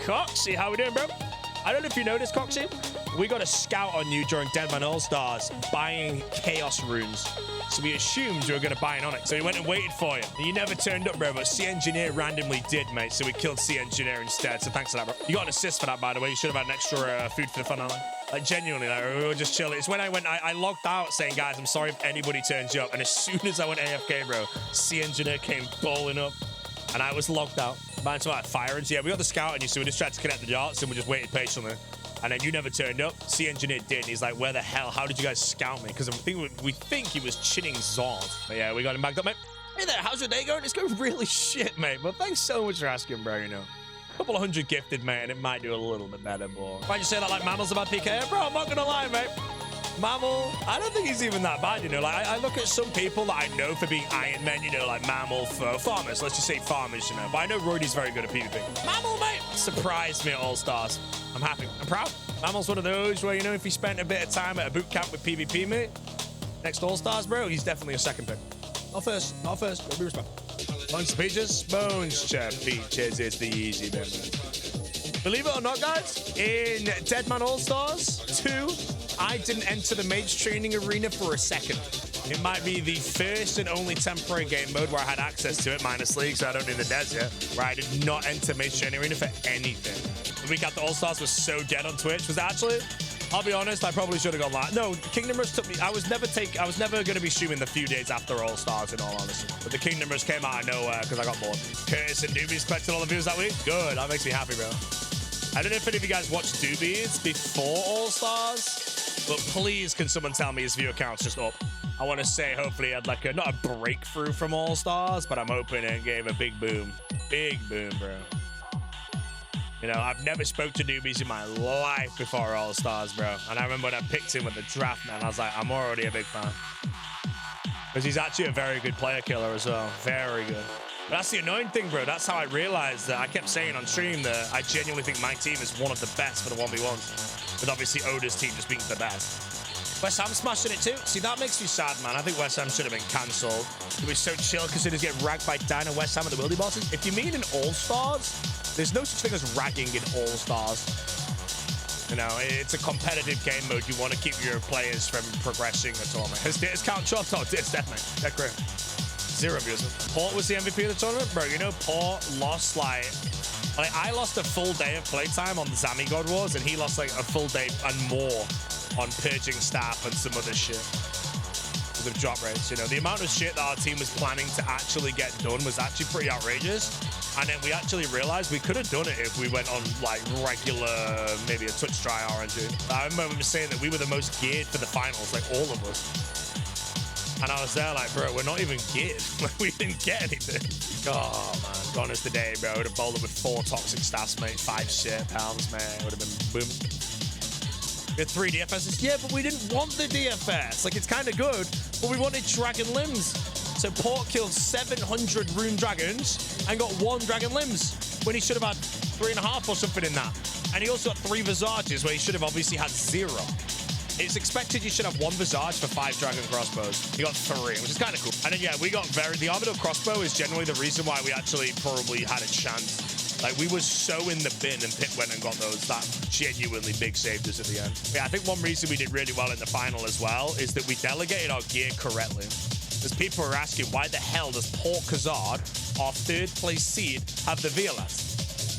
Coxie, how we doing, bro? I don't know if you noticed, Coxie. We got a scout on you during Deadman Allstars buying chaos runes. So we assumed you were going to buy an Onyx. So we went and waited for you. You never turned up, bro, but C Engineer randomly did, mate. So we killed C Engineer instead. So thanks for that, bro. You got an assist for that, by the way. You should have had an extra food for the fun line. Like, genuinely, like, we were just chilling. It's when I logged out saying, guys, I'm sorry if anybody turns you up. And as soon as I went AFK, bro, C Engineer came bowling up. And I was logged out. Mine's like fire. Yeah, we got the scout on you, so we just tried to connect the darts and we just waited patiently. And then you never turned up. C Engineer did. And he's like, where the hell? How did you guys scout me? Because we think he was chinning Zod. But yeah, we got him backed up, mate. Hey there, how's your day going? It's going really shit, mate. But thanks so much for asking, bro, you know. A couple of hundred gifted, mate, and it might do a little bit better, boy. Why'd you say that like Mammal's about PK? Bro, I'm not gonna lie, mate. Mammal, I don't think he's even that bad, you know. Like, I look at some people that I know for being Iron Men, you know, like Mammal, for farmers. Let's just say farmers, you know. But I know Roydy's very good at PvP. Mammal, mate, surprised me at All-Stars. I'm happy. I'm proud. Mammal's one of those where, you know, if he spent a bit of time at a boot camp with PvP, mate, next All-Stars, bro, he's definitely a second pick. Not first. Not first. Don't be respectful. Bones to Peaches. Bones to Peaches is the easy bit, man. Believe it or not, guys, in Deadman All-Stars 2, I didn't enter the mage training arena for a second. It might be the first and only temporary game mode where I had access to it, minus League, so I don't need the Des yet, where I did not enter mage training arena for anything. The week after All-Stars was so dead on Twitch. Was actually, I'll be honest, I probably should have gone live. No, Kingdom Rush took me, I was never going to be streaming the few days after All-Stars, in all honesty. But the Kingdom Rush came out of nowhere because I got bored. Curtis and Doobies collected all the views that week. Good, that makes me happy, bro. I don't know if any of you guys watched Doobies before All-Stars, but please, can someone tell me his view account's just up? I want to say, hopefully, he had like not a breakthrough from All-Stars, but I'm hoping it gave a big boom. Big boom, bro. You know, I've never spoke to Doobies in my life before All-Stars, bro. And I remember when I picked him with the draft, man, I was like, I'm already a big fan. Because he's actually a very good player killer as well. Very good. But that's the annoying thing, bro. That's how I realized that. I kept saying on stream that I genuinely think my team is one of the best for the 1v1s. With obviously Oda's team just being the best. West Ham smashing it too. See, that makes me sad, man. I think West Ham should have been cancelled. It was so chill because it is getting ragged by Dino West Ham and the B0aty's. If you mean in All-Stars, there's no such thing as ragging in All-Stars. You know, it's a competitive game mode. You want to keep your players from progressing at all, man. His count chopped out. It's definitely. That's great. Zero views. Port was the MVP of the tournament, bro. You know, Port lost like I lost a full day of playtime on the Zami God Wars, and he lost like a full day and more on purging staff and some other shit with the drop rates. You know, the amount of shit that our team was planning to actually get done was actually pretty outrageous. And then we actually realized we could have done it if we went on like regular, maybe a touch dry RNG. I remember saying that we were the most geared for the finals, like all of us. And I was there like, bro, we're not even geared. Like, we didn't get anything. Oh, man. Gone is the day, bro. I would have bowled up with 4 toxic stats, mate. 5 shit pounds, man. It would have been boom. We had 3 DFSs. Yeah, but we didn't want the DFS. Like, it's kind of good, but we wanted dragon limbs. So Port killed 700 rune dragons and got 1 dragon limbs when he should have had 3.5 or something in that. And he also got 3 visages where he should have obviously had 0. It's expected you should have 1 visage for 5 dragon crossbows. He got 3, which is kind of cool. And then, yeah, we got the Armadillo crossbow is generally the reason why we actually probably had a chance. Like, we were so in the bin and Pit went and got those. That genuinely big saved us at the end. Yeah, I think one reason we did really well in the final as well is that we delegated our gear correctly. Because people were asking, why the hell does Port Khazard, our 3rd place seed, have the VLS?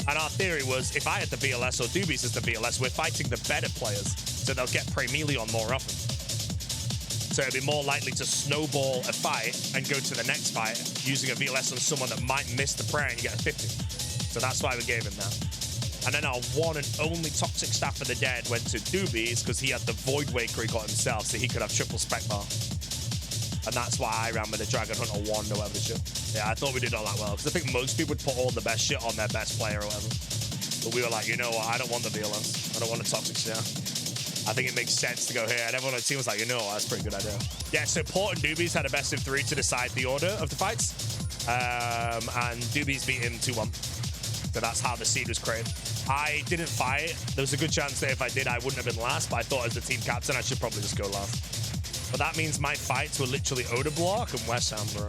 And our theory was, if I had the VLS or Doobies as the VLS, we're fighting the better players. So they'll get prey melee on more often. So it'd be more likely to snowball a fight and go to the next fight using a VLS on someone that might miss the prey and you get a 50. So that's why we gave him that. And then our one and only toxic staff of the dead went to Doobies because he had the Void Waker he got himself, so he could have triple spec bar. And that's why I ran with the Dragon Hunter 1 or whatever the shit. Yeah, I thought we did all that well because I think most people would put all the best shit on their best player or whatever. But we were like, you know what? I don't want the VLS. I don't want the toxic shit. I think it makes sense to go here. And everyone on the team was like, you know what? That's a pretty good idea. Yeah, so Port and Doobies had a best of 3 to decide the order of the fights. And Doobies beat him 2-1. So that's how the seed was created. I didn't fight. There was a good chance that if I did, I wouldn't have been last. But I thought as the team captain, I should probably just go last. But that means my fights were literally Oda Block and West Ham, bro.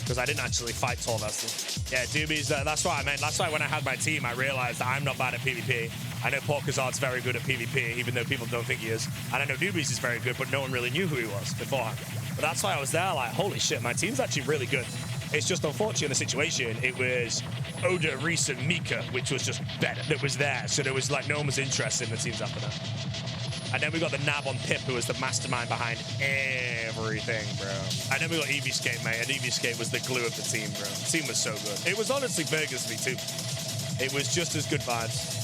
because I didn't actually fight Tall Vesta. Yeah, Doobies, that's what I meant. That's why when I had my team, I realized that I'm not bad at PvP. I know Porkazard's very good at PvP, even though people don't think he is. And I know Doobies is very good, but no one really knew who he was beforehand. But that's why I was there like, holy shit, my team's actually really good. It's just unfortunate in the situation, it was Oda, Reese, and Mika, which was just better, that was there. So there was like, no one was interested in the teams after that. And then we got the nab on Pip, who was the mastermind behind everything, bro. And then we got Eevescape, mate. And Eevescape was the glue of the team, bro. The team was so good. It was honestly Burgers me too. It was just as good vibes.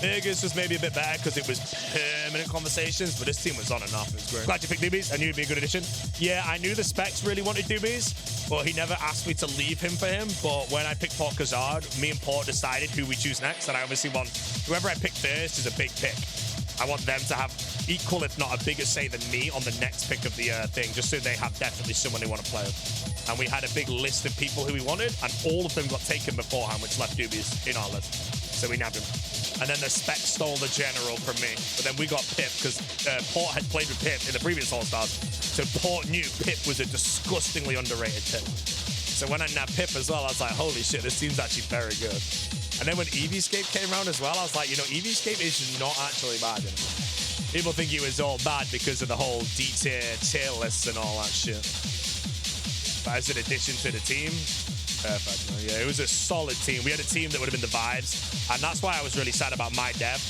Burgers was maybe a bit better because it was permanent conversations, but this team was on and off. It was great. Glad you picked Doobies. I knew it'd be a good addition. Yeah, I knew the specs really wanted Doobies, but he never asked me to leave him for him. But when I picked Porkazard, me and Port decided who we choose next, and I obviously want whoever I pick first is a big pick. I want them to have equal, if not a bigger say than me on the next pick of the thing, just so they have definitely someone they want to play with. And we had a big list of people who we wanted, and all of them got taken beforehand, which left Doobies in our list. So we nabbed him. And then the spec stole the general from me. But then we got Pip, because Port had played with Pip in the previous All-Stars. So Port knew Pip was a disgustingly underrated Pip. So when I nabbed Pip as well, I was like, holy shit, this team's actually very good. And then when Eevescape came around as well, I was like, you know, Eevescape is not actually bad anymore. People think he was all bad because of the whole D-tier, tier lists and all that shit. But as an addition to the team, perfect. Yeah, it was a solid team. We had a team that would have been the vibes. And that's why I was really sad about my dev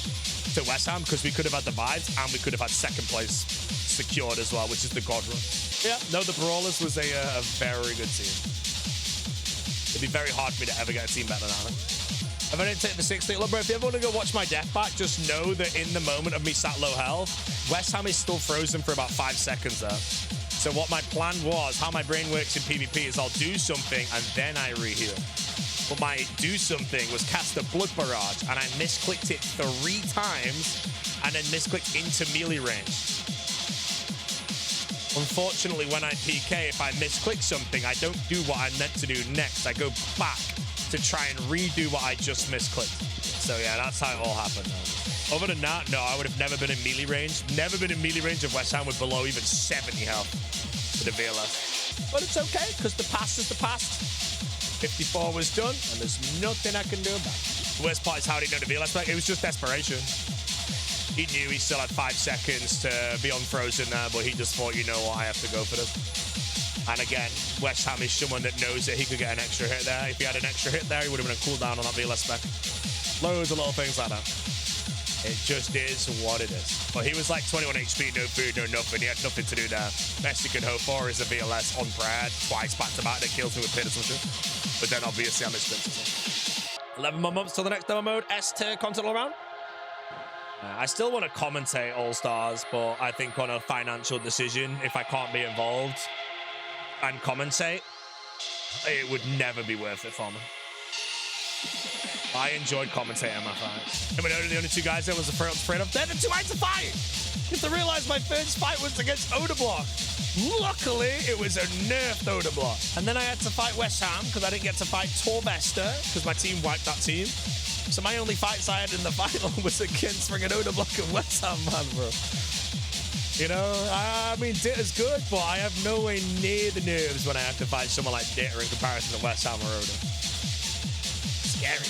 to West Ham, because we could have had the vibes and we could have had second place secured as well, which is the God Run. Yeah, no, the Brawlers was a very good team. It'd be very hard for me to ever get a team better than that. If I didn't take the 6th, look, bro, if you ever want to go watch my death back, just know that in the moment of me sat low health, West Ham is still frozen for about 5 seconds there. So what my plan was, how my brain works in PvP is I'll do something and then I reheal. But my do something was cast a Blood Barrage, and I misclicked it 3 times and then misclicked into melee range. Unfortunately, when I PK, if I misclick something, I don't do what I'm meant to do next. I go back to try and redo what I just misclicked. So yeah, that's how it all happened. Other than that, no, I would have never been in melee range. Never been in melee range of West Ham with below even 70 health with a VLS. But it's okay, because the past is the past. 54 was done, and there's nothing I can do about it. The worst part is how did he know the VLS back? It was just desperation. He knew he still had 5 seconds to be unfrozen there, but he just thought, you know what, I have to go for this. And again, West Ham is someone that knows that he could get an extra hit there. If he had an extra hit there, he would have been a cooldown on that VLS spec. Loads of little things like that. It just is what it is. But he was like 21 HP, no food, no nothing. He had nothing to do there. Best you can hope for is a VLS on prayer twice back to back that kills me with pit or something. But then obviously I'm expensive. 11 more months till the next demo mode. S tier content all around. I still want to commentate All-Stars, but I think on a financial decision, if I can't be involved and commentate, it would never be worth it for me. I enjoyed commentating my fights. And we know the only 2 guys there was afraid of. They're the 2 I had to fight! You have to realize my first fight was against Odablock. Luckily, it was a nerfed Odablock. And then I had to fight West Ham because I didn't get to fight Torvesta because my team wiped that team. So my only fights I had in the final was against friggin' Odablock and West Ham, man, bro. You know, I mean, Ditter's good, but I have no way near the nerves when I have to fight someone like Ditter in comparison to West Ham or Oda. Scary.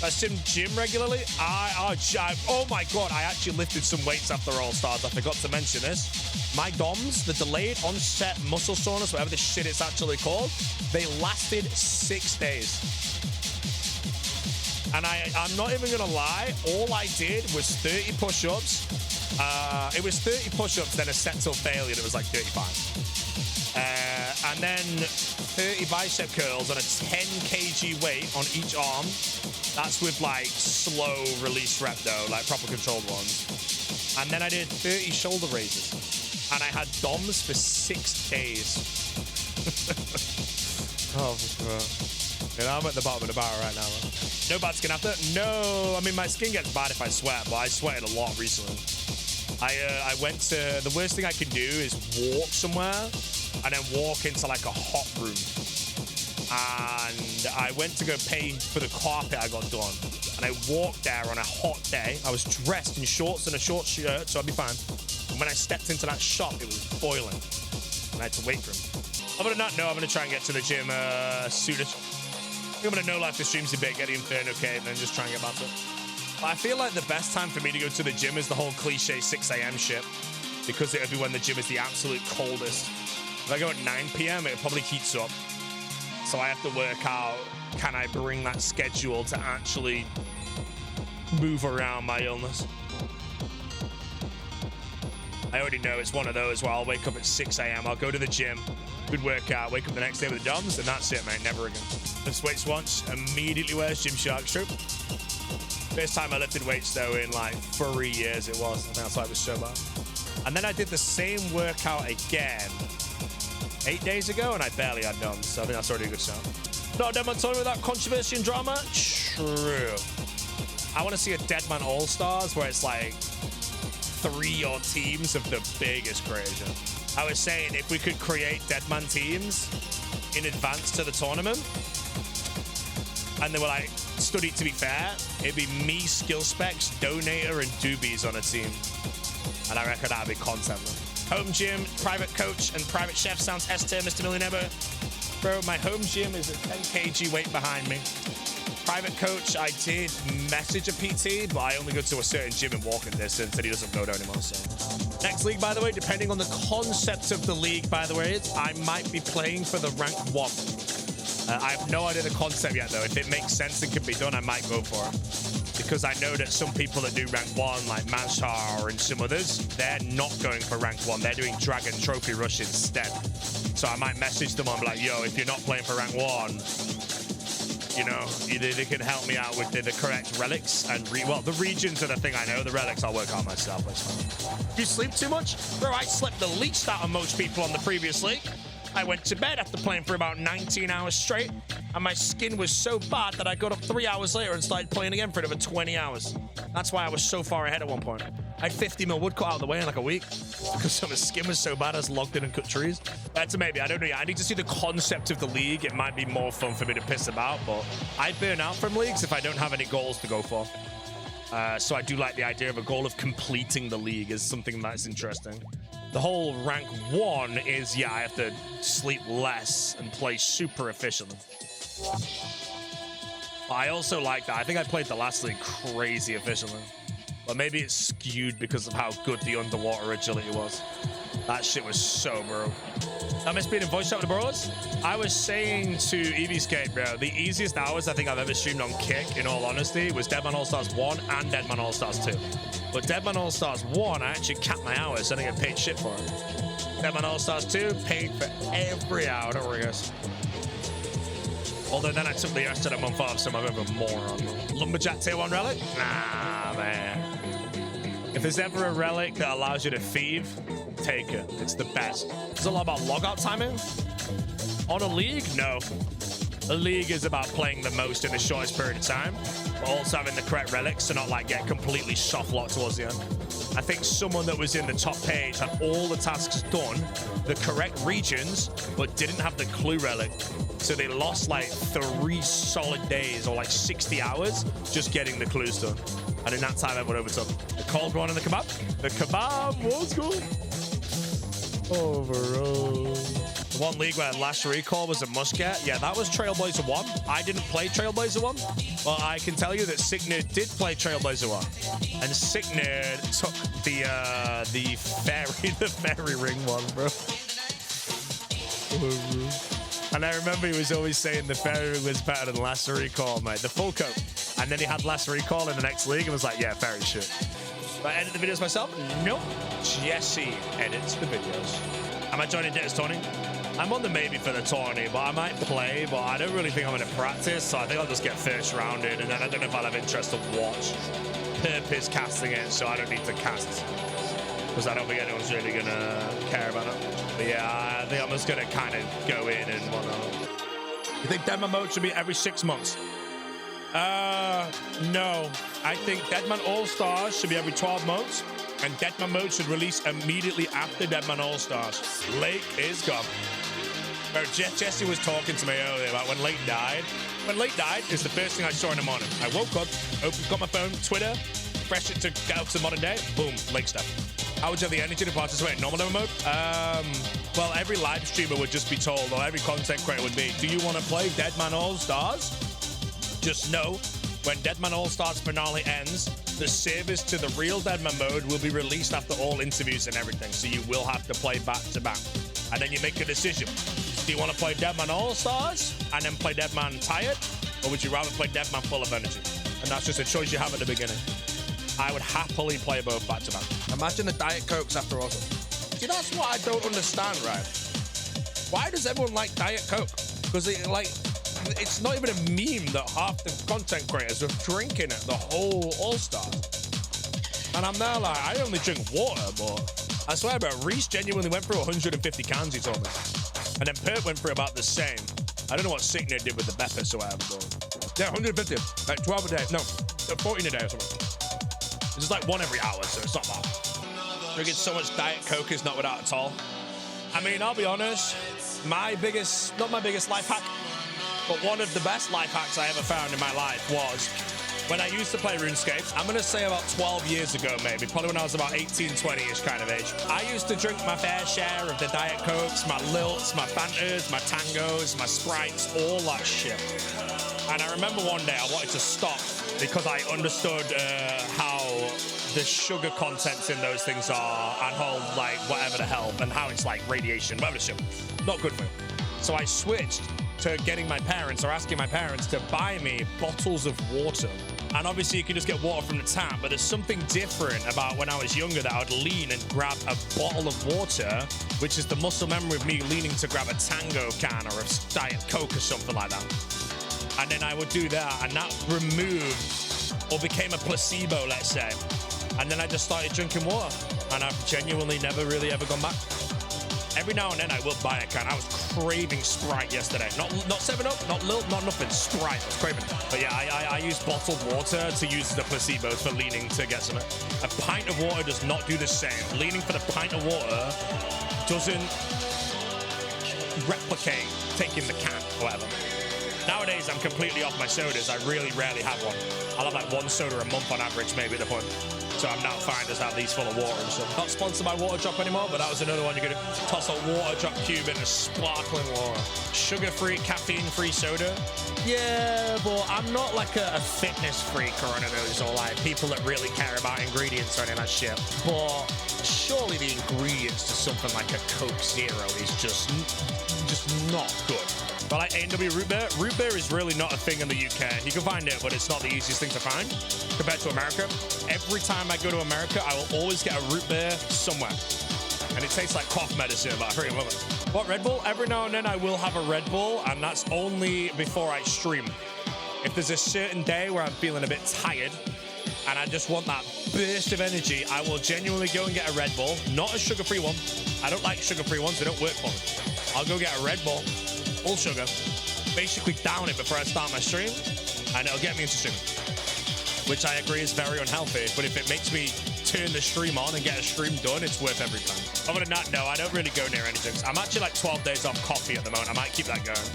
I sim gym regularly. Oh my god, I actually lifted some weights after All-Stars. I forgot to mention this. My DOMs, the delayed onset muscle soreness, whatever the shit it's actually called, they lasted 6 days. And I'm not even gonna lie, all I did was 30 push-ups. It was 30 push-ups, then a set till failure that was like 35. And then 30 bicep curls on a 10 kg weight on each arm. That's with like slow release rep though, like proper controlled ones. And then I did 30 shoulder raises. And I had DOMs for 6 days. Oh, bro. You know, I'm at the bottom of the barrel right now, man. No bad skin after? No, I mean, my skin gets bad if I sweat, but I sweated a lot recently. I went to, the worst thing I can do is walk somewhere and then walk into like a hot room. And I went to go pay for the carpet I got done. And I walked there on a hot day. I was dressed in shorts and a short shirt, so I'd be fine. And when I stepped into that shop, it was boiling. And I had to wait for him. I'm gonna not know. I'm gonna try and get to the gym soonish. I'm gonna no life the streams a bit, get the Inferno cave, and then just try and get back to it. I feel like the best time for me to go to the gym is the whole cliche 6 a.m. shit, because it'll be when the gym is the absolute coldest. If I go at 9 p.m., it probably heats up. So I have to work out, can I bring that schedule to actually move around my illness? I already know it's one of those where I'll wake up at 6 a.m. I'll go to the gym, good workout, wake up the next day with the DOMs, and that's it, man. Never again. Lift weights once, immediately wears Gymshark strip. First time I lifted weights, though, in like 3 years it was. And that's why it was so bad. And then I did the same workout again 8 days ago, and I barely had DOMs. So I think that's already a good start. Not a Deadman tournament without controversy and drama? True. I want to see a Deadman Allstars where it's like 3 or teams of the biggest creation. I was saying if we could create Deadman teams in advance to the tournament, and they were like studied to be fair, it'd be me, Skill Specs, Donator, and Doobies on a team. And I reckon that'd be content. Home gym, private coach, and private chef sounds S-tier, Mr. Millionaire. Bro, my home gym is a 10 kg weight behind me. Private coach, I did message a PT, but I only go to a certain gym in walking distance, and he doesn't go there anymore, so. Next league, by the way, depending on the concept of the league, by the way, I might be playing for the rank 1. I have no idea the concept yet, though. If it makes sense and can be done, I might go for it. Because I know that some people that do rank 1, like Mashar and some others, they're not going for rank 1. They're doing Dragon Trophy Rush instead. So I might message them and be like, yo, if you're not playing for rank 1, you know, they can help me out with the correct relics and well, the regions are the thing I know. The relics I'll work out myself. You sleep too much? Bro, I slept the least out of most people on the previous league. I went to bed after playing for about 19 hours straight, and my skin was so bad that I got up 3 hours later and started playing again for another 20 hours. That's why I was so far ahead at one point. I had 50 mil wood cut out of the way in like a week because my skin was so bad I was logged in and cut trees. That's a maybe. I don't know. I need to see the concept of the league. It might be more fun for me to piss about, but I burn out from leagues if I don't have any goals to go for. So I do like the idea of a goal of completing the league is something that's interesting. The whole rank 1 is, yeah, I have to sleep less and play super efficiently. I also like that. I think I played the last league crazy efficiently. But maybe it's skewed because of how good the underwater agility was. That shit was so broke. I miss being in voice chat with the bros. I was saying to Eevescape, bro, the easiest hours I think I've ever streamed on Kick, in all honesty, was Deadman Allstars 1 and Deadman Allstars 2. But Deadman Allstars 1, I actually capped my hours, so I didn't get paid shit for it. Deadman Allstars 2, paid for every hour, don't worry, guys. Although then I took the rest of the month off, so I'm a bit of a moron. Lumberjack tier 1 relic? Nah, man. If there's ever a relic that allows you to thieve, take it. It's the best. There's a lot about logout timing. On a league, no. A league is about playing the most in the shortest period of time, but also having the correct relics to not like get completely soft locked towards the end. I think someone that was in the top page had all the tasks done, the correct regions, but didn't have the clue relic. So they lost like 3 solid days or like 60 hours just getting the clues done. And in that time, everyone overtook. The cold one and the kebab. The kebab was good. Overall. The one league where last recall was a musket. Yeah, that was Trailblazer 1. I didn't play Trailblazer 1. But I can tell you that Sicknerd did play Trailblazer 1. And Sicknerd took the fairy ring one, bro. And I remember he was always saying the fairy ring was better than last recall, mate. The full coat. And then he had last recall in the next league and was like, yeah, fairy shit. Do I edit the videos myself? Nope. Jesse edits the videos. Am I joining Ditter's tourney? I'm on the maybe for the tourney, but I might play, but I don't really think I'm going to practice, so I think I'll just get first rounded, and then I don't know if I'll have interest to watch. Perp is casting it, so I don't need to cast, because I don't think anyone's really going to care about it. But yeah, I think I'm just going to kind of go in and whatnot. You think Deadman mode should be every 6 months? No. I think Deadman Allstars should be every 12 months, and Deadman mode should release immediately after Deadman Allstars. Lake is gone. Bro, Jesse was talking to me earlier about when Lake died. When Lake died, it's the first thing I saw in the morning. I woke up, got my phone, Twitter, refreshed it to get out to the modern day, boom, Lake stuff. How would you have the energy to participate in normal demo mode? Well, every live streamer would just be told, or every content creator would be, do you want to play Deadman Allstars? Just know, when Deadman Allstars finale ends, the servers to the real Deadman mode will be released after all interviews and everything, so you will have to play back to back. And then you make a decision. Do you want to play Deadman Allstars and then play Deadman tired? Or would you rather play Deadman full of energy? And that's just a choice you have at the beginning. I would happily play both back to back. Imagine the Diet Cokes after also. See, that's what I don't understand, right? Why does everyone like Diet Coke? Because it's not even a meme that half the content creators are drinking it, the whole All-Stars. And I'm there like, I only drink water, but I swear, bro, Reese genuinely went through 150 cans, he told me. And then Pert went through about the same. I don't know what Sickner did with the Beppis or whatever, but yeah, 150, like 12 a day. No, 14 a day or something. It's just like one every hour, so it's not bad. Drinking so much Diet Coke is not without at all. I mean, I'll be honest, not my biggest life hack, but one of the best life hacks I ever found in my life was when I used to play RuneScape. I'm going to say about 12 years ago, maybe, probably when I was about 18, 20-ish kind of age. I used to drink my fair share of the Diet Cokes, my Lilts, my Fantas, my Tangos, my Sprites, all that shit. And I remember one day I wanted to stop because I understood how the sugar contents in those things are and how, like, whatever the hell, and how it's like radiation, whatever the shit. Not good for you. So I switched to getting my parents or asking my parents to buy me bottles of water. And obviously you can just get water from the tap, but there's something different about when I was younger that I would lean and grab a bottle of water, which is the muscle memory of me leaning to grab a Tango can or a Diet Coke or something like that. And then I would do that, and that removed or became a placebo, let's say. And then I just started drinking water, and I've genuinely never really ever gone back. Every now and then I will buy a can. I was craving Sprite yesterday. Not 7-Up, not Lilt, not nothing. Sprite, I was craving. But yeah, I use bottled water to use the placebos for leaning to get some. A pint of water does not do the same. Leaning for the pint of water doesn't replicate taking the can or whatever. Nowadays, I'm completely off my sodas. I really rarely have one. I'll have like one soda a month on average, maybe at the point. So I'm now fine to have these full of water and stuff. Not sponsored by Water Drop anymore, but that was another one. You're going to toss a Water Drop cube into sparkling water. Sugar-free, caffeine-free soda. Yeah, but I'm not like a fitness freak or one of those, or like people that really care about ingredients or any of that shit. But surely the ingredients to something like a Coke Zero is just not good. But like A&W root beer is really not a thing in the UK. You can find it, but it's not the easiest thing to find compared to America. Every time I go to America, I will always get a root beer somewhere. And it tastes like cough medicine, but I freaking love it. What, Red Bull? Every now and then I will have a Red Bull, and that's only before I stream. If there's a certain day where I'm feeling a bit tired, and I just want that burst of energy, I will genuinely go and get a Red Bull. Not a sugar-free one. I don't like sugar-free ones. They don't work for me. I'll go get a Red Bull, full sugar, basically down it before I start my stream, and it'll get me into streaming. Which I agree is very unhealthy, but if it makes me turn the stream on and get a stream done, it's worth every time. Other than that, no, I don't really go near anything. I'm actually like 12 days off coffee at the moment. I might keep that going.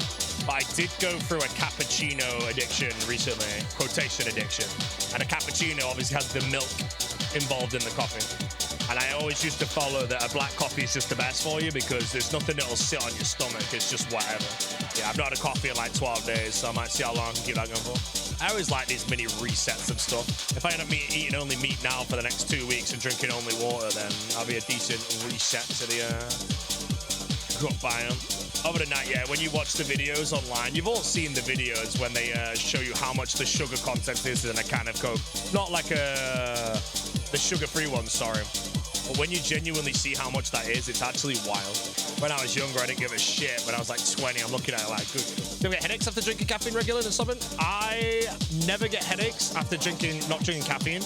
But I did go through a cappuccino addiction recently, quotation addiction. And a cappuccino obviously has the milk involved in the coffee. And I always used to follow that a black coffee is just the best for you because there's nothing that'll sit on your stomach. It's just whatever. Yeah, I've not had a coffee in like 12 days, so I might see how long I can keep that going for. I always like these mini resets of stuff. If I end up eating only meat now for the next 2 weeks and drinking only water, then I'll be a decent reset to the gut biome. Other than that, yeah, when you watch the videos online, you've all seen the videos when they show you how much the sugar content is in a can of Coke. Not like the sugar-free one, sorry. But when you genuinely see how much that is, it's actually wild. When I was younger, I didn't give a shit. When I was like 20, I'm looking at it like, good. Do you get headaches after drinking caffeine regularly or something? I never get headaches after not drinking caffeine.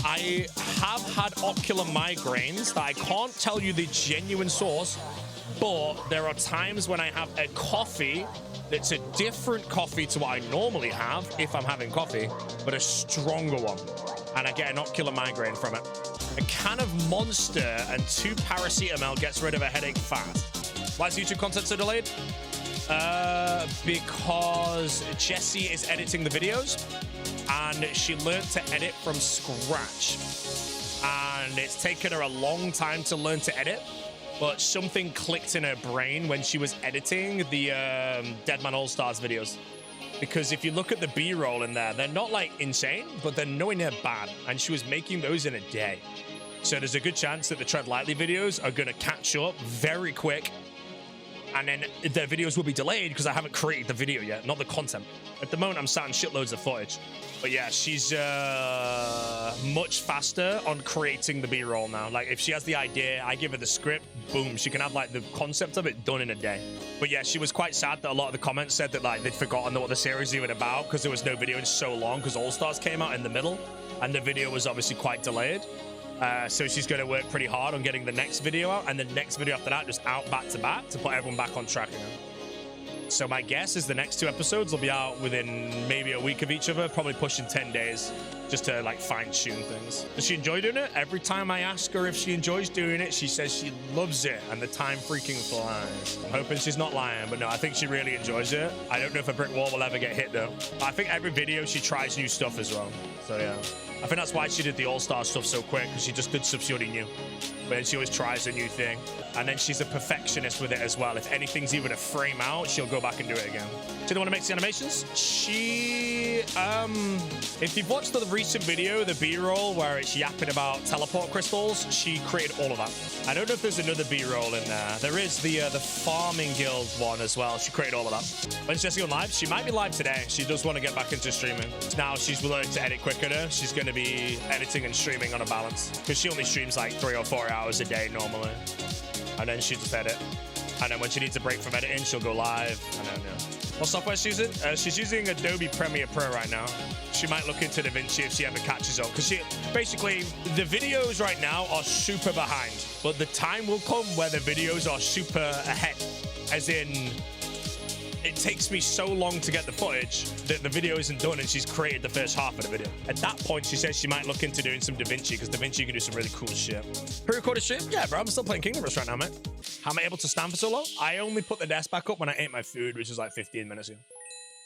I have had ocular migraines that I can't tell you the genuine source, but there are times when I have a coffee that's a different coffee to what I normally have if I'm having coffee, but a stronger one. And I get an ocular migraine from it. A can of Monster and 2 paracetamol gets rid of a headache fast. Why is YouTube content so delayed? Because Jessie is editing the videos and she learned to edit from scratch. And it's taken her a long time to learn to edit. but something clicked in her brain when she was editing the Deadman Allstars videos. Because if you look at the B-roll in there, they're not like insane, but they're nowhere near bad. And she was making those in a day. So there's a good chance that the Tread Lightly videos are going to catch up very quick. And then their videos will be delayed because I haven't created the video yet, not the content. At the moment, I'm sat in shitloads of footage. But yeah, she's much faster on creating the B-roll now. Like, if she has the idea, I give her the script, boom, she can have, like, the concept of it done in a day. But yeah, she was quite sad that a lot of the comments said that, like, they'd forgotten what the series is even about because there was no video in so long because All-Stars came out in the middle, and the video was obviously quite delayed. So she's going to work pretty hard on getting the next video out, and the next video after that just out back to back to put everyone back on track again. So my guess is the next 2 episodes will be out within maybe a week of each other, probably pushing 10 days, just to like fine-tune things. Does she enjoy doing it? Every time I ask her if she enjoys doing it, she says she loves it, and the time freaking flies. I'm hoping she's not lying, but no, I think she really enjoys it. I don't know if a brick wall will ever get hit though. I think every video she tries new stuff as well. So yeah, I think that's why she did the All-Star stuff so quick, because she just did stuff she already knew. But then she always tries a new thing. And then she's a perfectionist with it as well. If anything's even a frame out, she'll go back and do it again. Do you want to make the animations? She, if you've watched the recent video, the B-roll, where it's yapping about teleport crystals, she created all of that. I don't know if there's another B-roll in there. There is the farming guild one as well. She created all of that. When's Jessie on live? She might be live today. She does want to get back into streaming. Now she's learned to edit quicker. She's going to be editing and streaming on a balance, because she only streams like 3 or 4 hours a day normally. And then she just edit. And then when she needs a break from editing, she'll go live. And then, yeah. What software she's using? She's using Adobe Premiere Pro right now. She might look into DaVinci if she ever catches up. Because she, basically, the videos right now are super behind. But the time will come where the videos are super ahead. As in, it takes me so long to get the footage that the video isn't done, and she's created the first half of the video. At that point, she says she might look into doing some DaVinci, because DaVinci can do some really cool shit. Pre-recorded stream? Yeah, bro, I'm still playing Kingdom Rush right now, mate. How am I able to stand for so long? I only put the desk back up when I ate my food, which was like 15 minutes ago.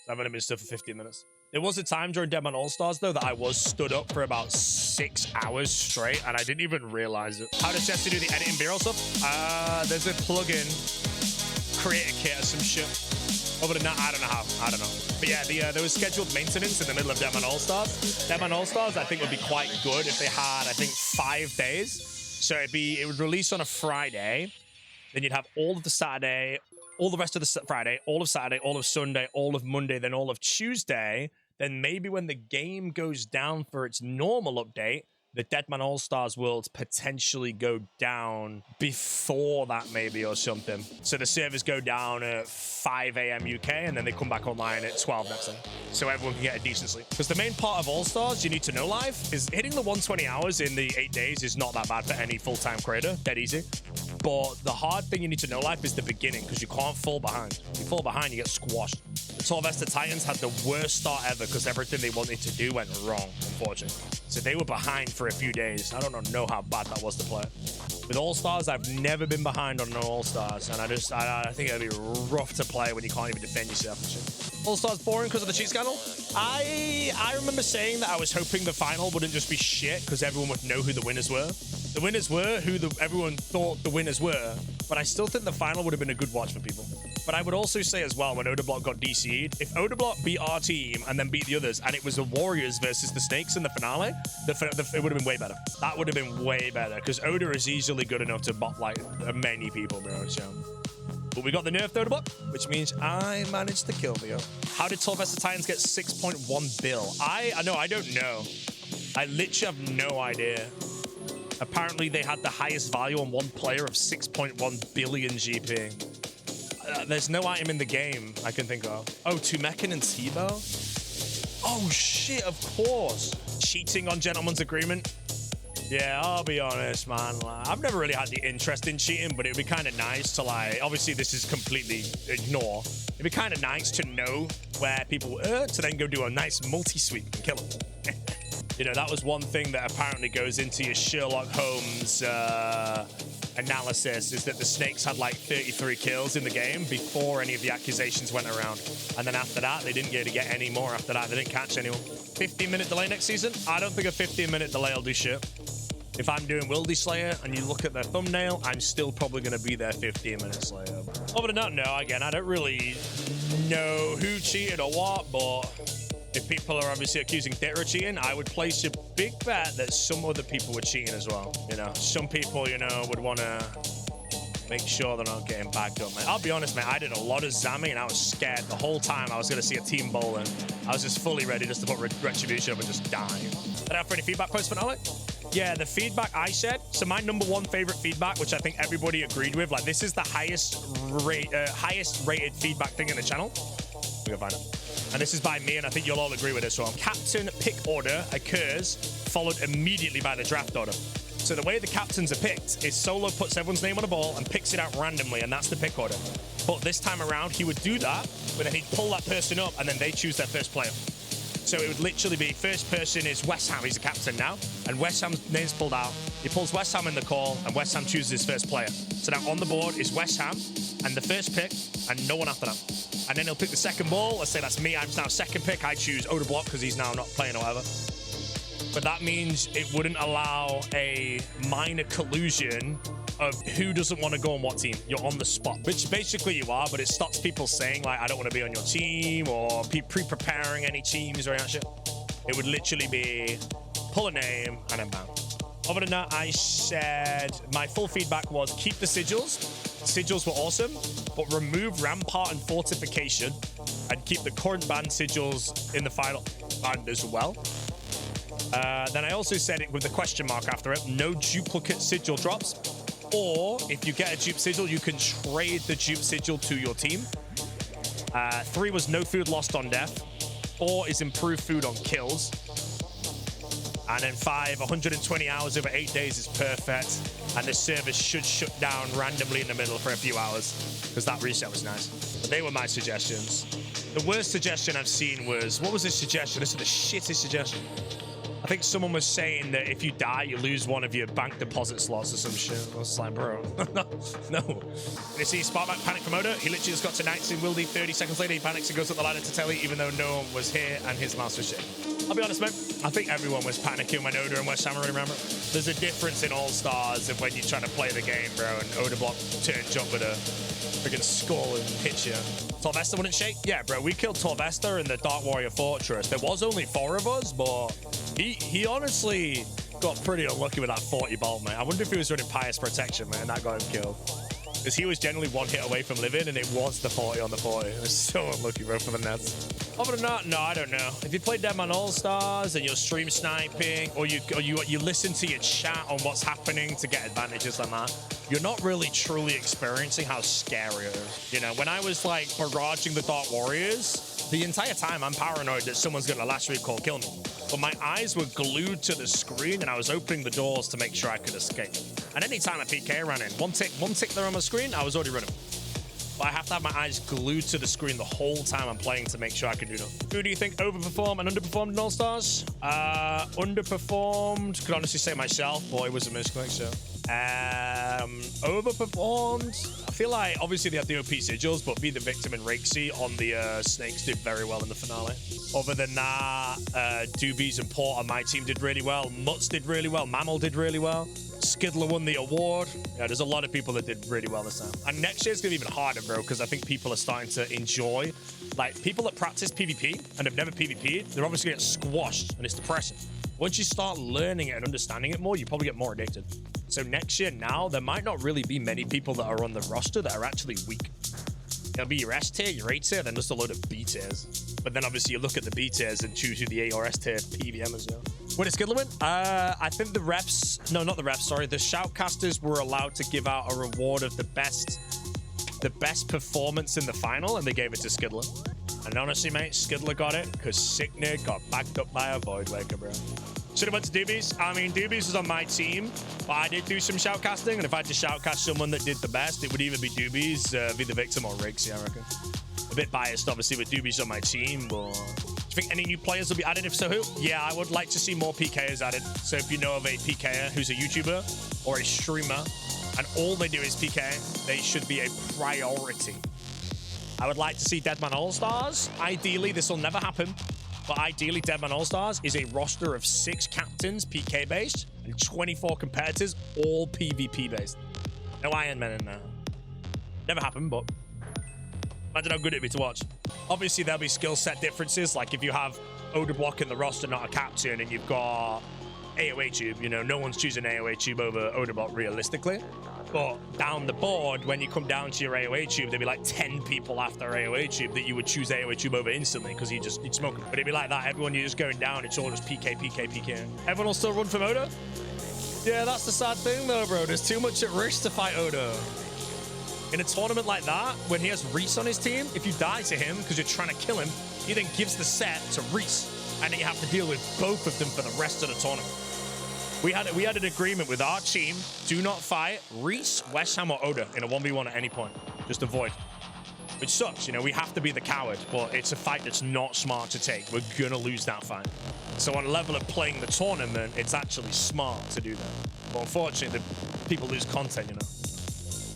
So I've only been stood for 15 minutes. There was a time during Deadman Allstars, though, that I was stood up for about 6 hours straight, and I didn't even realize it. How does Jesse do the editing B-roll stuff? There's a plugin, create a kit or some shit. Other than that, I don't know how. I don't know. But yeah, there was scheduled maintenance in the middle of Deadman Allstars. Deadman Allstars, I think, would be quite good if they had, I think, 5 days. So it would release on a Friday. Then you'd have all of the Saturday, all the rest of the Friday, all of Saturday, all of Sunday, all of Monday, then all of Tuesday. Then maybe when the game goes down for its normal update, the Deadman Allstars will potentially go down before that, maybe, or something. So the servers go down at 5 a.m. UK, and then they come back online at 12 next day. So everyone can get a decent sleep. Because the main part of All-Stars, you need to know live, is hitting the 120 hours in the 8 days is not that bad for any full-time creator. Dead easy. But the hard thing you need to know live is the beginning, because you can't fall behind. If you fall behind, you get squashed. The Sylvester Titans had the worst start ever because everything they wanted to do went wrong, unfortunately. So they were behind for a few days. I don't know how bad that was to play. With All-Stars, I've never been behind on an All-Stars, and I think it'd be rough to play when you can't even defend yourself and shit. All-Stars boring because of the cheat scandal? I remember saying that I was hoping the final wouldn't just be shit because everyone would know who the winners were. The winners were who everyone thought the winners were, but I still think the final would have been a good watch for people. But I would also say as well, when Odablock got DC'd, if Odablock beat our team and then beat the others, and it was the Warriors versus the Snakes in the finale, it would have been way better. That would have been way better, because Oda is easily good enough to bot like many people, bro. So. But we got the nerfed Odablock, which means I managed to kill Theo. How did Sylvester Titans get 6.1 bill? I don't know. I literally have no idea. Apparently, they had the highest value on one player of 6.1 billion GP. There's no item in the game I can think of. Oh, Tumekin and Tebow? Oh, shit, of course. Cheating on Gentleman's Agreement? Yeah, I'll be honest, man. I've never really had the interest in cheating, but it'd be kind of nice to, like, obviously this is completely ignore. It'd be kind of nice to know where people were to then go do a nice multi-sweep and kill them. You know, that was one thing that apparently goes into your Sherlock Holmes analysis, is that the Snakes had like 33 kills in the game before any of the accusations went around. And then after that, they didn't get any more after that. They didn't catch anyone. 15-minute delay next season? I don't think a 15-minute delay will do shit. If I'm doing Wildy Slayer and you look at their thumbnail, I'm still probably going to be there 15 minutes later. Other than that, no, again, I don't really know who cheated or what, but if people are obviously accusing Ditter of cheating, I would place a big bet that some other people were cheating as well. You know, some people, you know, would want to make sure they're not getting bagged up, man. I'll be honest, man, I did a lot of zamming and I was scared the whole time I was going to see a team bowling. I was just fully ready just to put Retribution up and just die. Did I have any feedback post finale? Yeah, the feedback I said, so my #1 favorite feedback, which I think everybody agreed with, like this is the highest rated feedback thing in the channel. We can find it. And this is by me, and I think you'll all agree with this one. Captain pick order occurs, followed immediately by the draft order. So the way the captains are picked is Solo puts everyone's name on a ball and picks it out randomly, and that's the pick order. But this time around, he would do that, but then he'd pull that person up, and then they choose their first player. So it would literally be first person is West Ham. He's the captain now, and West Ham's name's pulled out. He pulls West Ham in the call, and West Ham chooses his first player. So now on the board is West Ham, and the first pick, and no one after that. And then he'll pick the second ball. Let's say that's me. I'm now second pick. I choose Oda Block because he's now not playing or whatever. But that means it wouldn't allow a minor collusion of who doesn't want to go on what team. You're on the spot, which basically you are, but it stops people saying, like, I don't want to be on your team or pre-preparing any teams or any shit. It would literally be pull a name and then bam. Other than that, I said my full feedback was keep the sigils. Sigils were awesome, but remove Rampart and Fortification and keep the current band sigils in the final band as well. Then I also said it with the question mark after it, no duplicate sigil drops, or if you get a dupe sigil, you can trade the dupe sigil to your team. 3 was no food lost on death. 4 is improved food on kills. And then 5, 120 hours over 8 days is perfect. And the server should shut down randomly in the middle for a few hours, because that reset was nice. But they were my suggestions. The worst suggestion I've seen was, what was this suggestion? This is the shittest suggestion. I think someone was saying that if you die, you lose one of your bank deposit slots or some shit. I was like, bro, no. You see Sparkback panic promoter? He literally just got to 19 Wildy. 30 seconds later, he panics and goes up the ladder to Telly, even though no one was here and his mouse was shit. I'll be honest, man. I think everyone was panicking when Oda and West Ham were, remember? There's a difference in All-Stars of when you're trying to play the game, bro, and Oda Block turns up with a freaking skull and hits you. Torvesta wouldn't shake? Yeah, bro, we killed Torvesta in the Dark Warrior Fortress. There was only 4 of us, but he honestly got pretty unlucky with that 40 bolt, man. I wonder if he was running Pious Protection, man, and that got him killed. Because he was generally 1 hit away from living, and it was the 40 on the 40. It was so unlucky, bro, for the Nets. Other than that, no, I don't know. If you play Deadman Allstars and you're stream sniping, or you listen to your chat on what's happening to get advantages like that, you're not really truly experiencing how scary it is. You know, when I was like barraging the Dark Warriors, the entire time I'm paranoid that someone's gonna last recall kill me. But my eyes were glued to the screen and I was opening the doors to make sure I could escape. And anytime a PK ran in, one tick there on my screen, I was already running. But I have to have my eyes glued to the screen the whole time I'm playing to make sure I can do that. Who do you think overperformed and underperformed in All-Stars? Underperformed, could honestly say myself, but it was a misclick, so. Overperformed. I feel like obviously they have the OP sigils, but Be the Victim and Rakesy on the Snakes did very well in the finale. Other than that, Doobies and Port on my team did really well. Mutz did really well. Mammal did really well. Skidler won the award. Yeah, there's a lot of people that did really well this time. And next year's gonna be even harder, bro, because I think people are starting to enjoy, like, people that practice PvP and have never PvP'd, they're obviously gonna get squashed, and it's depressing. Once you start learning it and understanding it more, you probably get more addicted. So next year now, there might not really be many people that are on the roster that are actually weak. It'll be your S tier, your A tier, then just a load of B tiers. But then obviously you look at the B tiers and choose who the A or S tier PVM is. When did Skidler win? I think the refs, no, not the refs, sorry. The shoutcasters were allowed to give out a reward of the best performance in the final, and they gave it to Skidler. And honestly, mate, Skidler got it because Sicknerd got backed up by a Void Waker, bro. Should have went to Doobies. I mean, Doobies was on my team, but I did do some shoutcasting, and if I had to shoutcast someone that did the best, it would either be Doobies, Be the Victim, or Riggsy, I reckon. A bit biased, obviously, with Doobies on my team, but do you think any new players will be added? If so, who? Yeah, I would like to see more PKers added. So if you know of a PKer who's a YouTuber or a streamer, and all they do is PK, they should be a priority. I would like to see Deadman Allstars. Ideally, this will never happen. But ideally, Deadman Allstars is a roster of 6 captains, PK based, and 24 competitors, all PvP based. No Iron Men in there. Never happened, but imagine how good it'd be to watch. Obviously, there'll be skill set differences. Like if you have Oda Block in the roster, not a captain, and you've got AoE Tube, you know, no one's choosing AoE Tube over Oda Block realistically. But down the board, when you come down to your AoE Tube, there'd be like 10 people after AoE Tube that you would choose AoE Tube over instantly because you'd smoke them. But it'd be like that. Everyone, you're just going down. It's all just PK, PK, PK. Everyone will still run from Oda? Yeah, that's the sad thing though, bro. There's too much at risk to fight Oda. In a tournament like that, when he has Reese on his team, if you die to him because you're trying to kill him, he then gives the set to Reese. And then you have to deal with both of them for the rest of the tournament. We had an agreement with our team: do not fight Reese, West Ham, or Oda in a 1v1 at any point. Just avoid. Which sucks, you know, we have to be the coward, but it's a fight that's not smart to take. We're gonna lose that fight. So on a level of playing the tournament, it's actually smart to do that. But unfortunately, the people lose content, you know.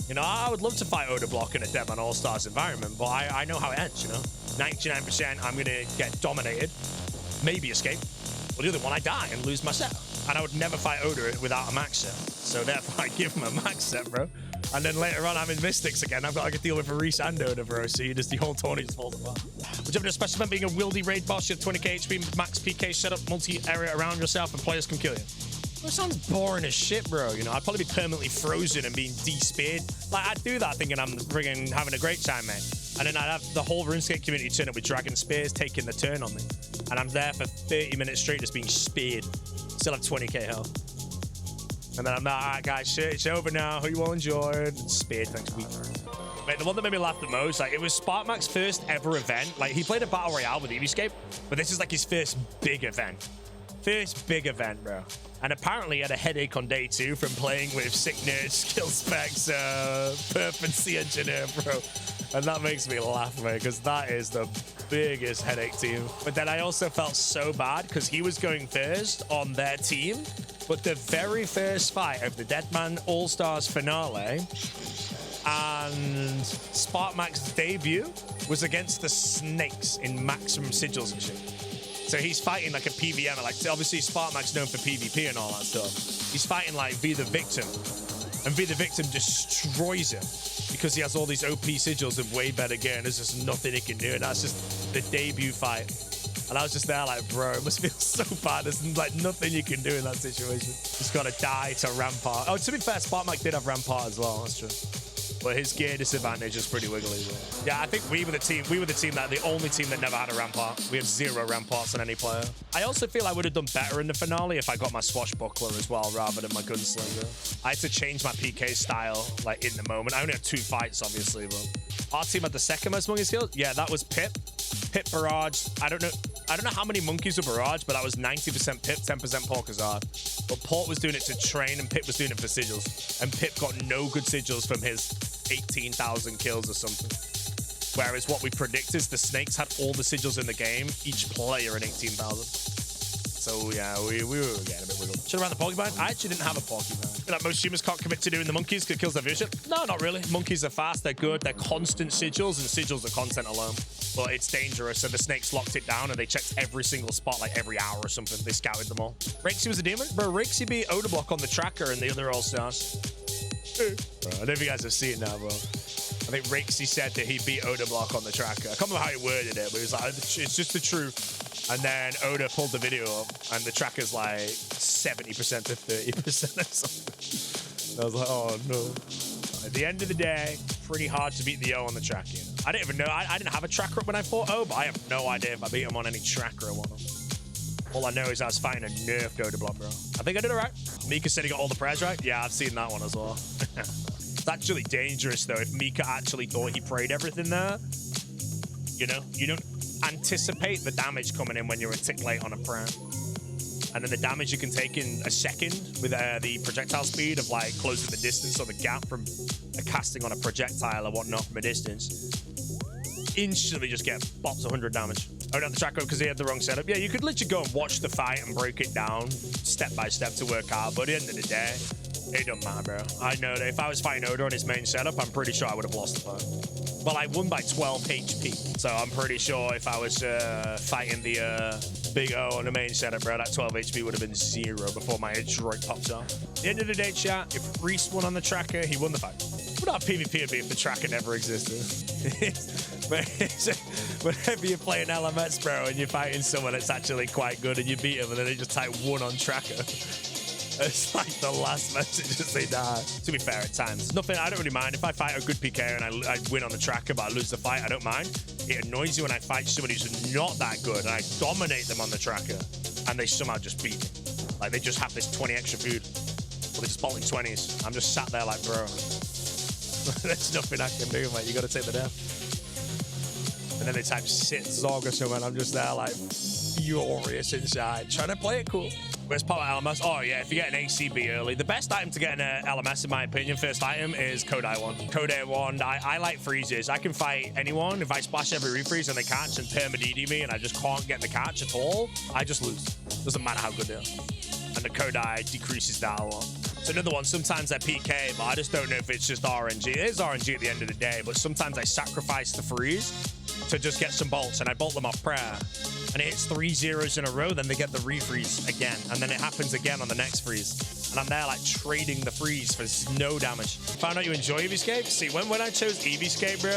You know, I would love to fight Oda Block in a Deadman Allstars environment, but I know how it ends, you know. 99% I'm gonna get dominated, maybe escape. Well, the other one, I die and lose my set. And I would never fight Oda without a max set. So therefore, I give him a max set, bro. And then later on, I'm in Mystics again. I've got to deal with a Reese and Oda, bro. So you just, the whole tournament just falls apart. Would you have a special event being a wildy raid boss? You have 20k HP, max PK, set up multi-area around yourself, and players can kill you. That sounds boring as shit, bro. You know, I'd probably be permanently frozen and being de-speared. Like, I'd do that thinking I'm friggin' having a great time, mate. And then I'd have the whole RuneScape community turn up with Dragon Spears taking the turn on me. And I'm there for 30 minutes straight just being speared. Still have 20k health. And then I'm like, all right, guys, shit, it's over now. Who you all enjoyed? And speared, thanks, week. Mate, the one that made me laugh the most, like, it was Sparkmax's first ever event. Like, he played a Battle Royale with Runescape, but this is like his first big event. First big event, bro. And apparently he had a headache on day 2 from playing with Sick Nerd, Skill Specs, Perf and C Engineer, bro. And that makes me laugh, mate, because that is the biggest headache team. But then I also felt so bad because he was going first on their team. But the very first fight of the Deadman Allstars finale and Sparkmax's debut was against the Snakes in maximum sigils and shit. So he's fighting like a PVM, like obviously Sparkmax's known for PvP and all that stuff. He's fighting like Be the Victim, and Be the Victim destroys him because he has all these OP sigils and way better gear, and there's just nothing he can do. And that's just the debut fight. And I was just there like, bro, it must feel so bad. There's like nothing you can do in that situation. Just gotta die to Rampart. Oh, to be fair, Sparkmax did have Rampart as well. That's true. But his gear disadvantage is pretty wiggly. But yeah, I think we were the team that the only team that never had a Rampart. We have 0 Ramparts on any player. I also feel I would have done better in the finale if I got my Swashbuckler as well rather than my Gunslinger. I had to change my PK style like in the moment. I only had 2 fights, obviously, but our team had the second most monkey skills. Yeah, that was Pip. Pip Barrage. I don't know how many monkeys were Barrage, but that was 90% Pip, 10% Porkazard. But Port was doing it to train and Pip was doing it for sigils. And Pip got no good sigils from his 18,000 kills or something. Whereas what we predict is the Snakes had all the sigils in the game, each player at 18,000. So yeah, we were getting a bit wiggled. Should have ran the Pokemon. I actually didn't have a Pokemon. Like most humans can't commit to doing the monkeys because it kills their viewership. No, not really. Monkeys are fast, they're good, they're constant sigils, and sigils are content alone. But it's dangerous, so the Snakes locked it down and they checked every single spot like every hour or something. They scouted them all. Rixie was a demon? Bro, Rixie beat Oda Block on the tracker and the other All-Stars. Bro, I don't know if you guys have seen that, bro. I think Rixie said that he beat Oda Block on the tracker. I can't remember how he worded it, but he was like, it's just the truth. And then Oda pulled the video up, and the tracker's like 70% to 30% or something. I was like, oh no. At the end of the day, pretty hard to beat the O on the tracker. You know? I didn't even know. I didn't have a tracker up when I fought O, but I have no idea if I beat him on any tracker or whatnot. All I know is I was fighting a nerfed Oda Block, bro. I think I did it right. Mika said he got all the prayers right. Yeah, I've seen that one as well. It's actually dangerous, though, if Mika actually thought he prayed everything there. You know, you don't anticipate the damage coming in when you're a tick late on a prayer. And then the damage you can take in a second with the projectile speed of like closing the distance or the gap from a casting on a projectile or whatnot from a distance. Instantly just get bops 100 damage. Oh, not the tracker because he had the wrong setup. Yeah, you could literally go and watch the fight and break it down step by step to work out. But at the end of the day, it don't matter, bro. I know that if I was fighting Oda on his main setup, I'm pretty sure I would have lost the fight. Well, I won by 12 HP. So I'm pretty sure if I was fighting the Big O on the main setup, bro, that 12 HP would have been 0 before my Adroit pops off. At the end of the day, chat, if Reese won on the tracker, he won the fight. What our PvP would be if the tracker never existed. Whenever you play an LMS, bro, and you're fighting someone that's actually quite good and you beat him and then they just type 1 on tracker. It's like the last message as they die. To be fair, at times, nothing. I don't really mind if I fight a good PK and I win on the tracker, but I lose the fight. I don't mind. It annoys you when I fight somebody who's not that good and I dominate them on the tracker, and they somehow just beat me. Like they just have this 20 extra food, or they're just bolting 20s. I'm just sat there like, bro, there's nothing I can do, mate. You got to take the death. And then they type sit Zog or something. I'm just there like furious inside, trying to play it cool. Where's power LMS? Oh yeah, if you get an ACB early, the best item to get an LMS, in my opinion, first item is Kodai Wand. Kodai Wand, I like freezes. I can fight anyone. If I splash every refreeze and they catch and perma-DD me and I just can't get the catch at all, I just lose. Doesn't matter how good they are. And the Kodai decreases that a lot. It's another one. Sometimes they're PK, but I just don't know if it's just RNG. It is RNG at the end of the day, but sometimes I sacrifice the freeze to just get some bolts, and I bolt them off prayer. And it hits 3 zeros in a row, then they get the refreeze again. And then it happens again on the next freeze. And I'm there like trading the freeze for no damage. Found out you enjoy Eevescape? See, when I chose Eevescape, bro,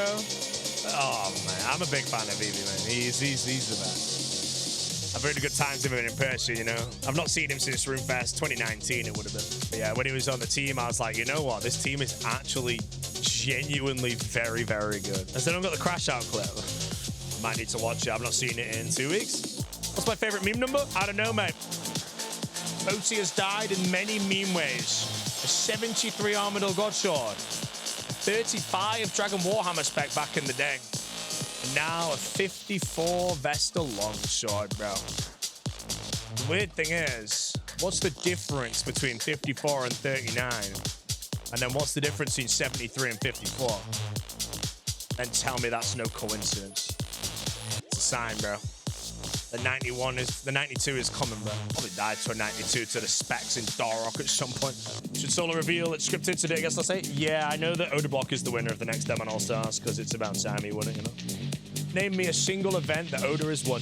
oh man, I'm a big fan of Eevee, man. He's the best. I've heard good times with him in person, you know. I've not seen him since RuneFest 2019, it would have been. But yeah, when he was on the team, I was like, you know what? This team is actually genuinely very, very good. I still haven't got the crash out clip. Might need to watch it. I've not seen it in 2 weeks. What's my favorite meme number? I don't know, mate. Boaty has died in many meme ways. A 73 Armadil Godshard, a 35 Dragon Warhammer spec back in the day, and now a 54 Vesta Longsword, bro. The weird thing is, what's the difference between 54 and 39? And then what's the difference between 73 and 54? Then tell me that's no coincidence. It's a sign, bro. The 92 is coming, bro. Probably died to a 92 to the specs in Darrock at some point. Should solo reveal it's scripted today, I guess I'll say. Yeah, I know that Odablock is the winner of the next Deadman Allstars because it's about time he won it, you know. Name me a single event that Oda has won.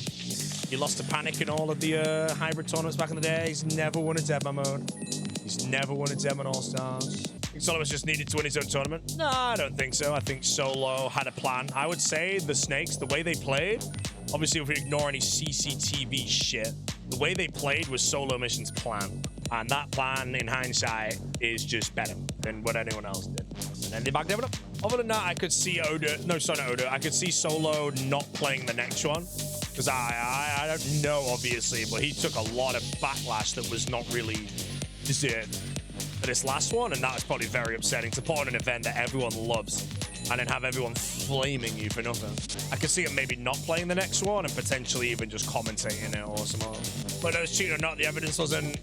He lost to Panic in all of the hybrid tournaments back in the day. He's never won a Deadman mode. He's never won a Deadman Allstars. Solo just needed to win his own tournament? No, I don't think so. I think Solo had a plan. I would say the Snakes, the way they played, obviously if we ignore any CCTV shit, the way they played was Solo Mission's plan. And that plan, in hindsight, is just better than what anyone else did. And then they backed everyone up. Other than that, I could see Oda, no, sorry, not Oda. I could see Solo not playing the next one. Because I don't know, obviously, but he took a lot of backlash that was not really deserved for this last one, and that was probably very upsetting to put on an event that everyone loves and then have everyone flaming you for nothing. I could see him maybe not playing the next one and potentially even just commentating it or something. But those cheating or not, the evidence wasn't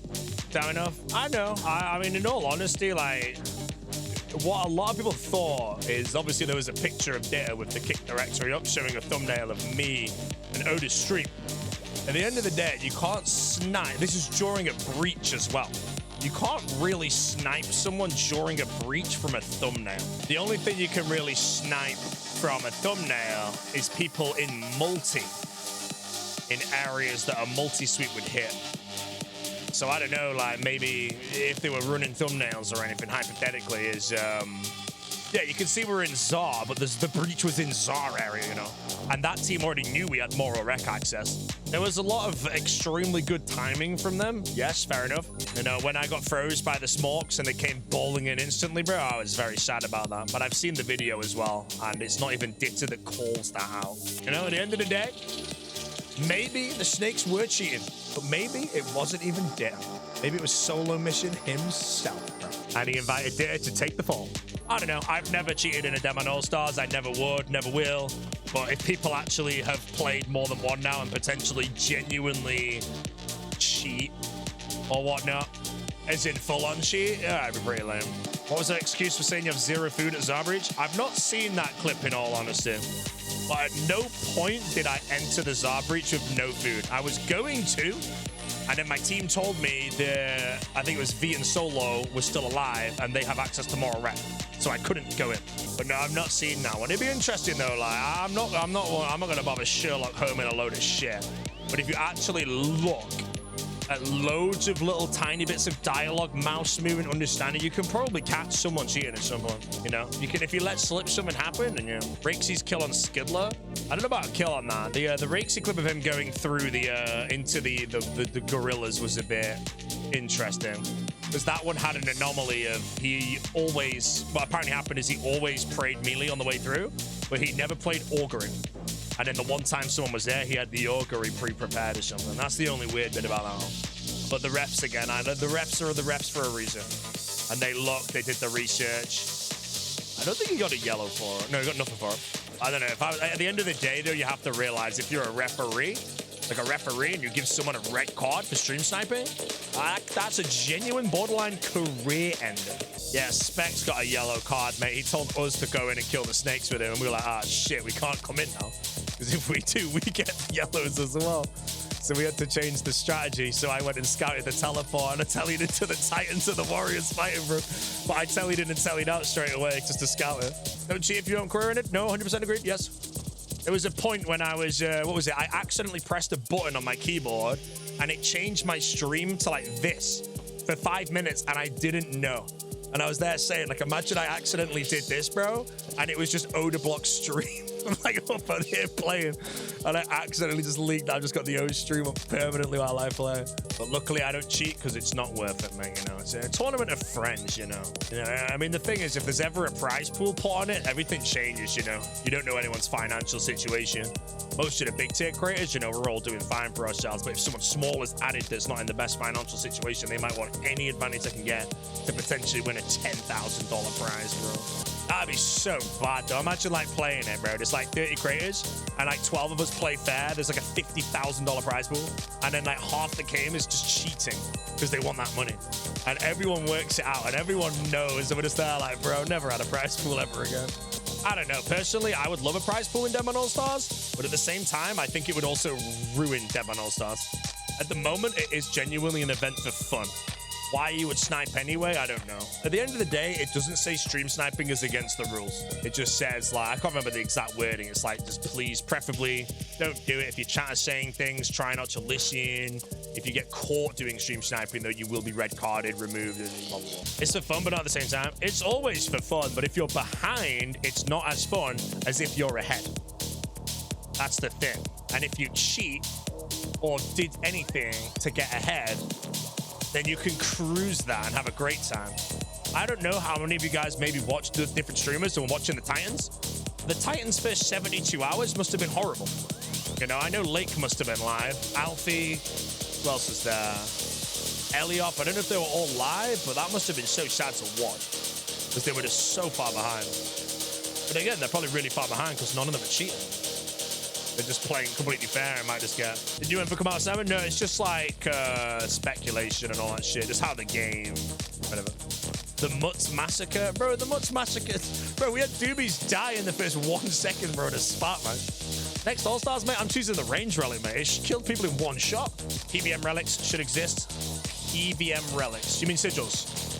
down enough. I know. I mean, in all honesty, like, what a lot of people thought is obviously there was a picture of Ditter with the kick directory up showing a thumbnail of me and Oda's stream. At the end of the day, you can't snipe. This is during a breach as well. You can't really snipe someone during a breach from a thumbnail. The only thing you can really snipe from a thumbnail is people in multi, in areas that a multi-sweep would hit. So I don't know, like maybe if they were running thumbnails or anything, hypothetically, is, yeah, you can see we're in Tsar, but the breach was in Tsar area, you know? And that team already knew we had moral rec access. There was a lot of extremely good timing from them. Yes, fair enough. You know, when I got froze by the smokes and they came bowling in instantly, bro, I was very sad about that. But I've seen the video as well, and it's not even Ditter that calls that out. You know, at the end of the day, maybe the Snakes were cheating, but maybe it wasn't even Ditter. Maybe it was Solo Mission himself, bro. And he invited Ditter to take the fall. I don't know. I've never cheated in a Deadman Allstars. I never would, never will. But if people actually have played more than one now and potentially genuinely cheat or whatnot, as in full-on cheat, yeah, I'd be pretty lame. What was that excuse for saying you have 0 food at Zarbridge? I've not seen that clip in all honesty. But at no point did I enter the Zarbridge with no food. I was going to, And then my team told me I think it was V and Solo was still alive and they have access to moral rep. So I couldn't go in. But no, I've not seen that one. It'd be interesting though. Like I'm not gonna bother Sherlock Holmes in a load of shit. But if you actually look at loads of little tiny bits of dialogue, mouse movement, understanding, you can probably catch someone cheating at some point. You know, you can, if you let slip something happen. And you know, Rakesy's kill on Skidler, I don't know about a kill on that. The Rakesy clip of him going through the into the gorillas was a bit interesting, because that one had an anomaly of he always, what apparently happened is he always prayed melee on the way through, but he never played augury. And then the one time someone was there, he had the augury pre-prepared or something. That's the only weird bit about that one. But the reps again, I know the reps are the reps for a reason. And they looked, they did the research. I don't think he got a yellow for it. No, he got nothing for it. I don't know. At the end of the day, though, you have to realize if you're a referee, and you give someone a red card for stream sniping, that's a genuine borderline career ender. Yeah, Specs got a yellow card, mate. He told us to go in and kill the snakes with him, and we were like, ah, shit, we can't come in now. Because if we do, we get the yellows as well. So we had to change the strategy. So I went and scouted the teleport, and I tellied into the Titans and the Warriors fighting for him. But I tellied in and tellied out straight away just to scout it. Don't cheat if you don't career in it. No, 100% agreed. Yes. There was a point when I was, what was it? I accidentally pressed a button on my keyboard, and it changed my stream to like this for 5 minutes, and I didn't know. And I was there saying, like, imagine I accidentally did this, bro, and it was just Oda Block stream. I'm like up on here playing, and I accidentally just leaked. I've just got the O stream up permanently while I play. But luckily, I don't cheat because it's not worth it, man. You know, it's a tournament of friends. You know, I mean, the thing is, if there's ever a prize pool put on it, everything changes. You know, you don't know anyone's financial situation. Most of the big tier creators, you know, we're all doing fine for ourselves. But if someone small is added that's not in the best financial situation, they might want any advantage they can get to potentially win a $10,000 prize, bro. That'd be so bad, though. Imagine, like, playing it, bro. There's, like, 30 creators, and, like, 12 of us play fair. There's, like, a $50,000 prize pool. And then, like, half the game is just cheating because they want that money. And everyone works it out, and everyone knows. And we're just there, like, bro, never had a prize pool ever again. I don't know. Personally, I would love a prize pool in Deadman Allstars, but at the same time, I think it would also ruin Deadman Allstars. At the moment, it is genuinely an event for fun. Why you would snipe anyway, I don't know. At the end of the day, it doesn't say stream sniping is against the rules. It just says, like, I can't remember the exact wording. It's like, just please, preferably, don't do it. If your chat is saying things, try not to listen. If you get caught doing stream sniping, though, you will be red carded, removed, and blah, blah, blah. It's for fun, but not at the same time. It's always for fun, but if you're behind, it's not as fun as if you're ahead. That's the thing. And if you cheat or did anything to get ahead, then you can cruise that and have a great time. I don't know how many of you guys maybe watched the different streamers and were watching the Titans. The Titans' first 72 hours must have been horrible. You know, I know Lake must have been live. Alfie, who else was there? Eliop, I don't know if they were all live, but that must have been so sad to watch because they were just so far behind. But again, they're probably really far behind because none of them are cheating. They're just playing completely fair and might just get... Did you ever come out 7? No, it's just like speculation and all that shit. Just how the game... Whatever. The Mutts Massacre. Bro, the Mutts Massacre... Bro, we had doobies die in the first 1 second, bro, to spot, man. Next All-Stars, mate, I'm choosing the range relic, mate. It killed people in 1 shot. PVM relics should exist. PVM relics. You mean sigils?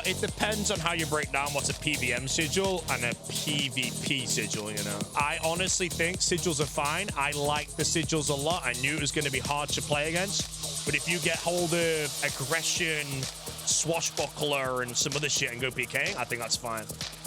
It depends on how you break down what's a PVM sigil and a PvP sigil, you know. I honestly think sigils are fine. I like the sigils a lot. I knew it was going to be hard to play against. But if you get hold of aggression, swashbuckler, and some other shit and go PK, I think that's fine.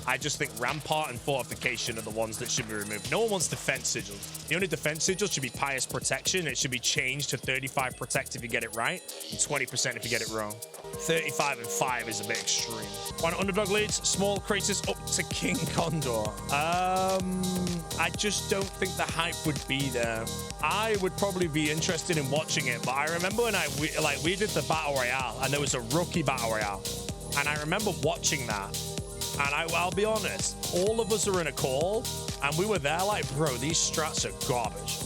I just think Rampart and Fortification are the ones that should be removed. No one wants defense sigil. The only defense sigil should be Pious Protection. It should be changed to 35 Protect if you get it right, and 20% if you get it wrong. 35 and 5 is a bit extreme. One underdog leads, small creatures up to King Condor. I just don't think the hype would be there. I would probably be interested in watching it, but I remember when we did the Battle Royale, and there was a rookie Battle Royale, and I remember watching that. And I'll be honest, all of us are in a call, and we were there like, bro, these strats are garbage.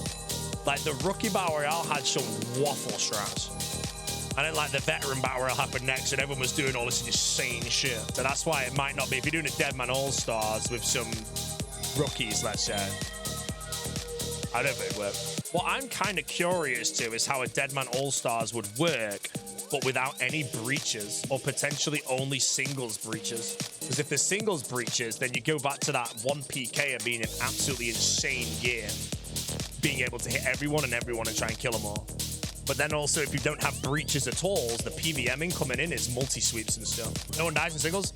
Like, the rookie Battle Royale had some waffle strats. And then, like, the veteran Battle Royale happened next, and everyone was doing all this insane shit. So that's why it might not be. If you're doing a Deadman All-Stars with some rookies, let's say, I don't think it worked. What I'm kind of curious to is how a Deadman Allstars would work, but without any breaches, or potentially only singles breaches. Because if there's singles breaches, then you go back to that 1 PK and being in absolutely insane gear, being able to hit everyone and try and kill them all. But then also, if you don't have breaches at all, the PVMing coming in is multi-sweeps and stuff. No one dies in singles?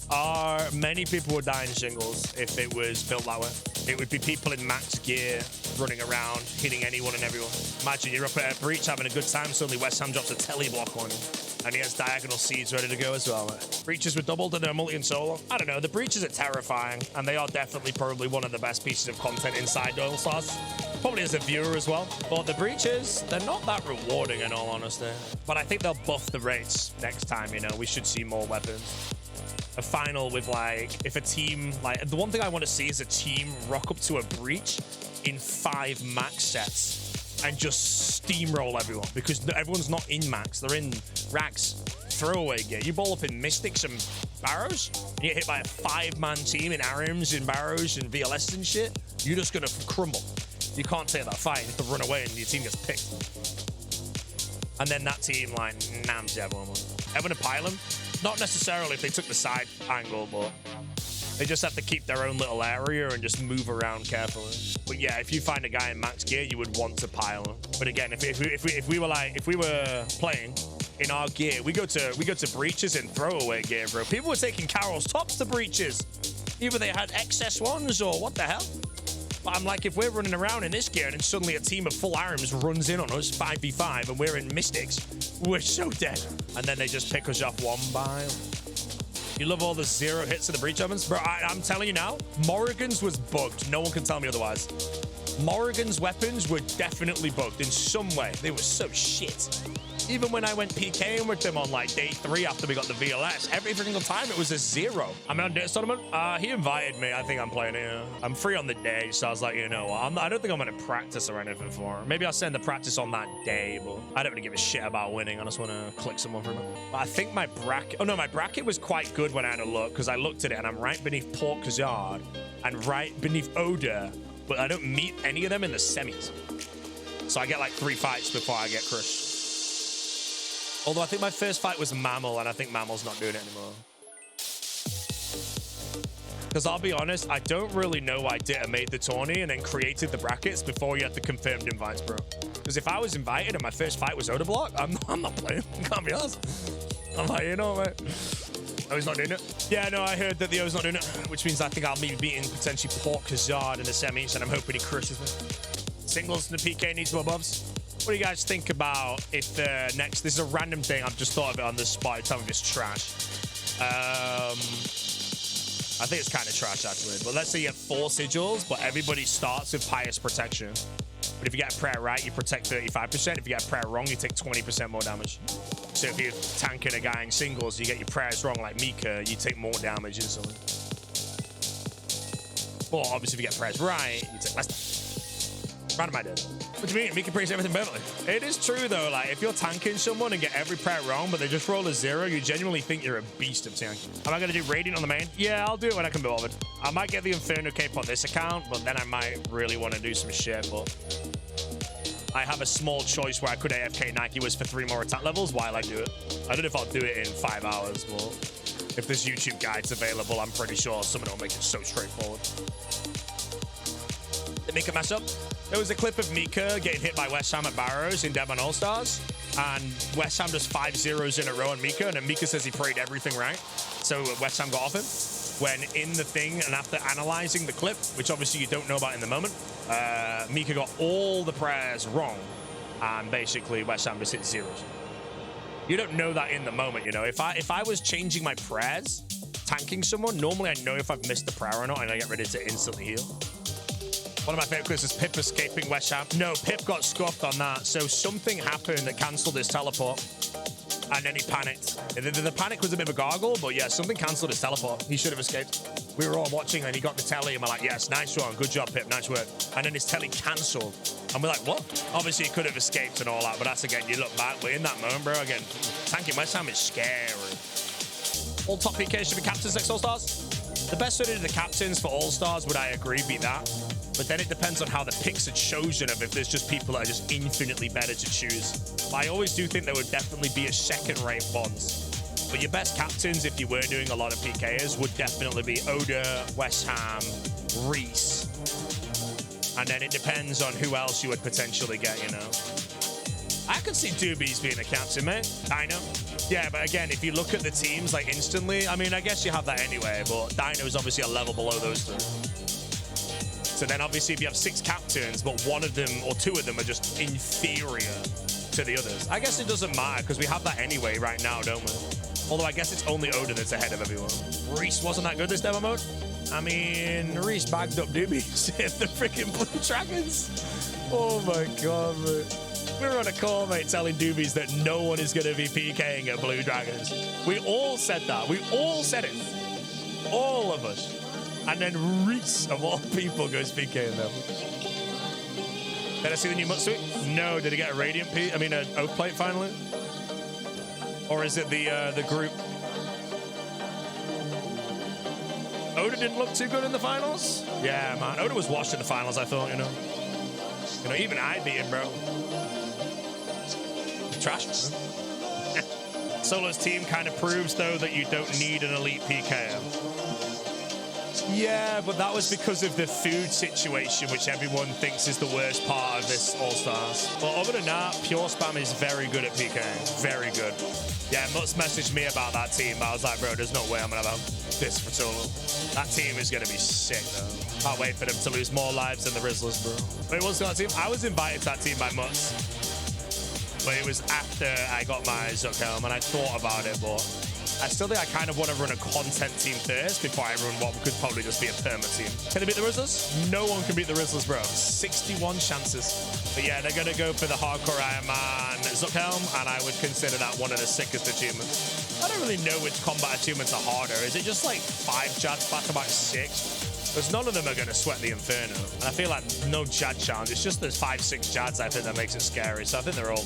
Many people would die in singles if it was built that way. It would be people in max gear running around, hitting anyone and everyone. Imagine you're up at a breach having a good time, suddenly West Ham drops a telly block on you. And he has diagonal seeds ready to go as well. Breaches were doubled and they're multi and solo. I don't know, the breaches are terrifying, and they are definitely probably one of the best pieces of content inside Allstars. Probably as a viewer as well. But the breaches, they're not that rewarding in all honesty. But I think they'll buff the rates next time, you know. We should see more weapons. A final with, like, if a team, like, the one thing I want to see is a team rock up to a breach in 5 max sets and just steamroll everyone, because everyone's not in max, they're in rags, throwaway gear. You ball up in Mystics and Barrows, and you get hit by a 5-man team in Arims and Barrows and VLS and shit, you're just gonna crumble. You can't take that fight, you have to run away and your team gets picked. And then that team, like, nams everyone. Everyone to pile them? Not necessarily if they took the side angle, but they just have to keep their own little area and just move around carefully. But yeah, if you find a guy in max gear, you would want to pile him. But again, if we were playing in our gear, we go to breaches in throwaway gear, bro. People were taking Carol's tops to breaches. Either they had excess ones or what the hell. But I'm like, if we're running around in this gear and then suddenly a team of full arms runs in on us 5v5 and we're in Mystics, we're so dead. And then they just pick us off one by. You love all the 0 hits of the breach ovens? Bro, I'm telling you now, Morrigan's was bugged. No one can tell me otherwise. Morrigan's weapons were definitely bugged in some way. They were so shit. Even when I went PKing with them on like day 3 after we got the VLS, every single time it was a 0. I'm on Dance Tournament. He invited me. I think I'm playing it. I'm free on the day, so I was like, you know what? I don't think I'm going to practice or anything for him. Maybe I'll send the practice on that day, but I don't really give a shit about winning. I just want to click someone for a minute. But I think my bracket... Oh, no, my bracket was quite good when I had a look, because I looked at it, and I'm right beneath Port Kazard and right beneath Oda, but I don't meet any of them in the semis. So I get like 3 fights before I get crushed. Although I think my first fight was Mammal, and I think Mammal's not doing it anymore. Because I'll be honest, I don't really know why Ditter made the tourney and then created the brackets before you had the confirmed invites, bro. Because if I was invited and my first fight was Oda Block, I'm not playing. Can't be honest. I'm like, you know, mate. Oh, he's not doing it? Yeah, no, I heard that the O's not doing it, which means I think I'll be beating potentially Port Kazard in the semis, and I'm hoping he crushes me. Singles and the PK need some above. What do you guys think about if next... This is a random thing. I've just thought of it on the spot. Tell me if it's trash. I think it's kind of trash, actually. But let's say you have 4 sigils, but everybody starts with Pious Protection. But if you get a prayer right, you protect 35%. If you get a prayer wrong, you take 20% more damage. So if you're tanking a guy in singles, you get your prayers wrong, like Mika, you take more damage instantly. Or obviously, if you get prayers right, you take less. Random idea. What do you mean? Mika brings everything perfectly. It is true, though. Like, if you're tanking someone and get every prayer wrong, but they just roll a 0, you genuinely think you're a beast of tanking. Am I going to do Radiant on the main? Yeah, I'll do it when I can be bothered. I might get the Inferno Cape on this account, but then I might really want to do some shit, but... I have a small choice where I could AFK Nike Wiz for 3 more attack levels while I do it. I don't know if I'll do it in 5 hours, but if there's YouTube guides available, I'm pretty sure someone will make it so straightforward. Did Mika mess up? There was a clip of Mika getting hit by West Ham at Barrows in Deadman Allstars, and West Ham does 5 zeros in a row on Mika, and then Mika says he prayed everything right, so West Ham got off him. When in the thing and after analyzing the clip, which obviously you don't know about in the moment, Mika got all the prayers wrong, and basically West Ham just hit 0s. You don't know that in the moment, you know. If I was changing my prayers, tanking someone, normally I know if I've missed the prayer or not, and I get ready to instantly heal. One of my favorite clips is Pip escaping West Ham. No, Pip got scuffed on that. So something happened that cancelled his teleport. And then he panicked. The panic was a bit of a gargle, but yeah, something cancelled his teleport. He should have escaped. We were all watching and he got the telly and we're like, yes, nice one. Good job, Pip. Nice work. And then his telly cancelled. And we're like, what? Obviously, he could have escaped and all that, but that's, again, you look back. But in that moment, bro, again, tanking West Ham is scary. All top PKs should be captains next All-Stars. The best way to do the captains for All-Stars, would I agree, be that. But then it depends on how the picks are chosen, of if there's just people that are just infinitely better to choose. I always do think there would definitely be a second-rate ones. But your best captains, if you were doing a lot of PKers, would definitely be Oda, West Ham, Reese. And then it depends on who else you would potentially get, you know. I could see Doobies being a captain, mate. Dino. Yeah, but again, if you look at the teams, like, instantly, I mean, I guess you have that anyway, but Dino is obviously a level below those two. So then, obviously, if you have 6 captains, but one of them or 2 of them are just inferior to the others, I guess it doesn't matter, because we have that anyway right now, don't we? Although I guess it's only Odin that's ahead of everyone. Reese wasn't that good this demo mode. I mean, Reese bagged up Doobies in the freaking Blue Dragons. Oh my god, man. We were on a call, mate, telling Doobies that no one is going to be PKing at Blue Dragons. We all said that. We all said it. All of us. And then Reese, of all people, goes PKing them. Did I see the new Mut suit? No. Did he get a Radiant P? I mean, an Oak Plate finally? Or is it the group? Oda didn't look too good in the finals? Yeah, man. Oda was washed in the finals, I thought, you know. You know, even I beat him, bro. Trash. Solo's team kind of proves, though, that you don't need an elite PKer. Yeah, but that was because of the food situation, which everyone thinks is the worst part of this All-Stars. But other than that, Pure Spam is very good at PKing. Very good. Yeah, Mutz messaged me about that team. I was like, bro, there's no way I'm going to have this for Solo. That team is going to be sick, though. Can't wait for them to lose more lives than the Rizzlers, bro. Wait, what's that team? I was invited to that team by Mutz. But it was after I got my Zook helm, and I thought about it, but I still think I kind of want to run a content team first before I run what could probably just be a perma team. Can they beat the Rizzlers? No one can beat the Rizzlers, bro. 61 chances. But yeah, they're going to go for the hardcore Iron Man Zook helm, and I would consider that one of the sickest achievements. I don't really know which combat achievements are harder. Is it just like 5 Jads back to back 6? Because none of them are going to sweat the Inferno. And I feel like no Jad challenge. It's just those 5-6 Jads, I think, that makes it scary. So I think they're all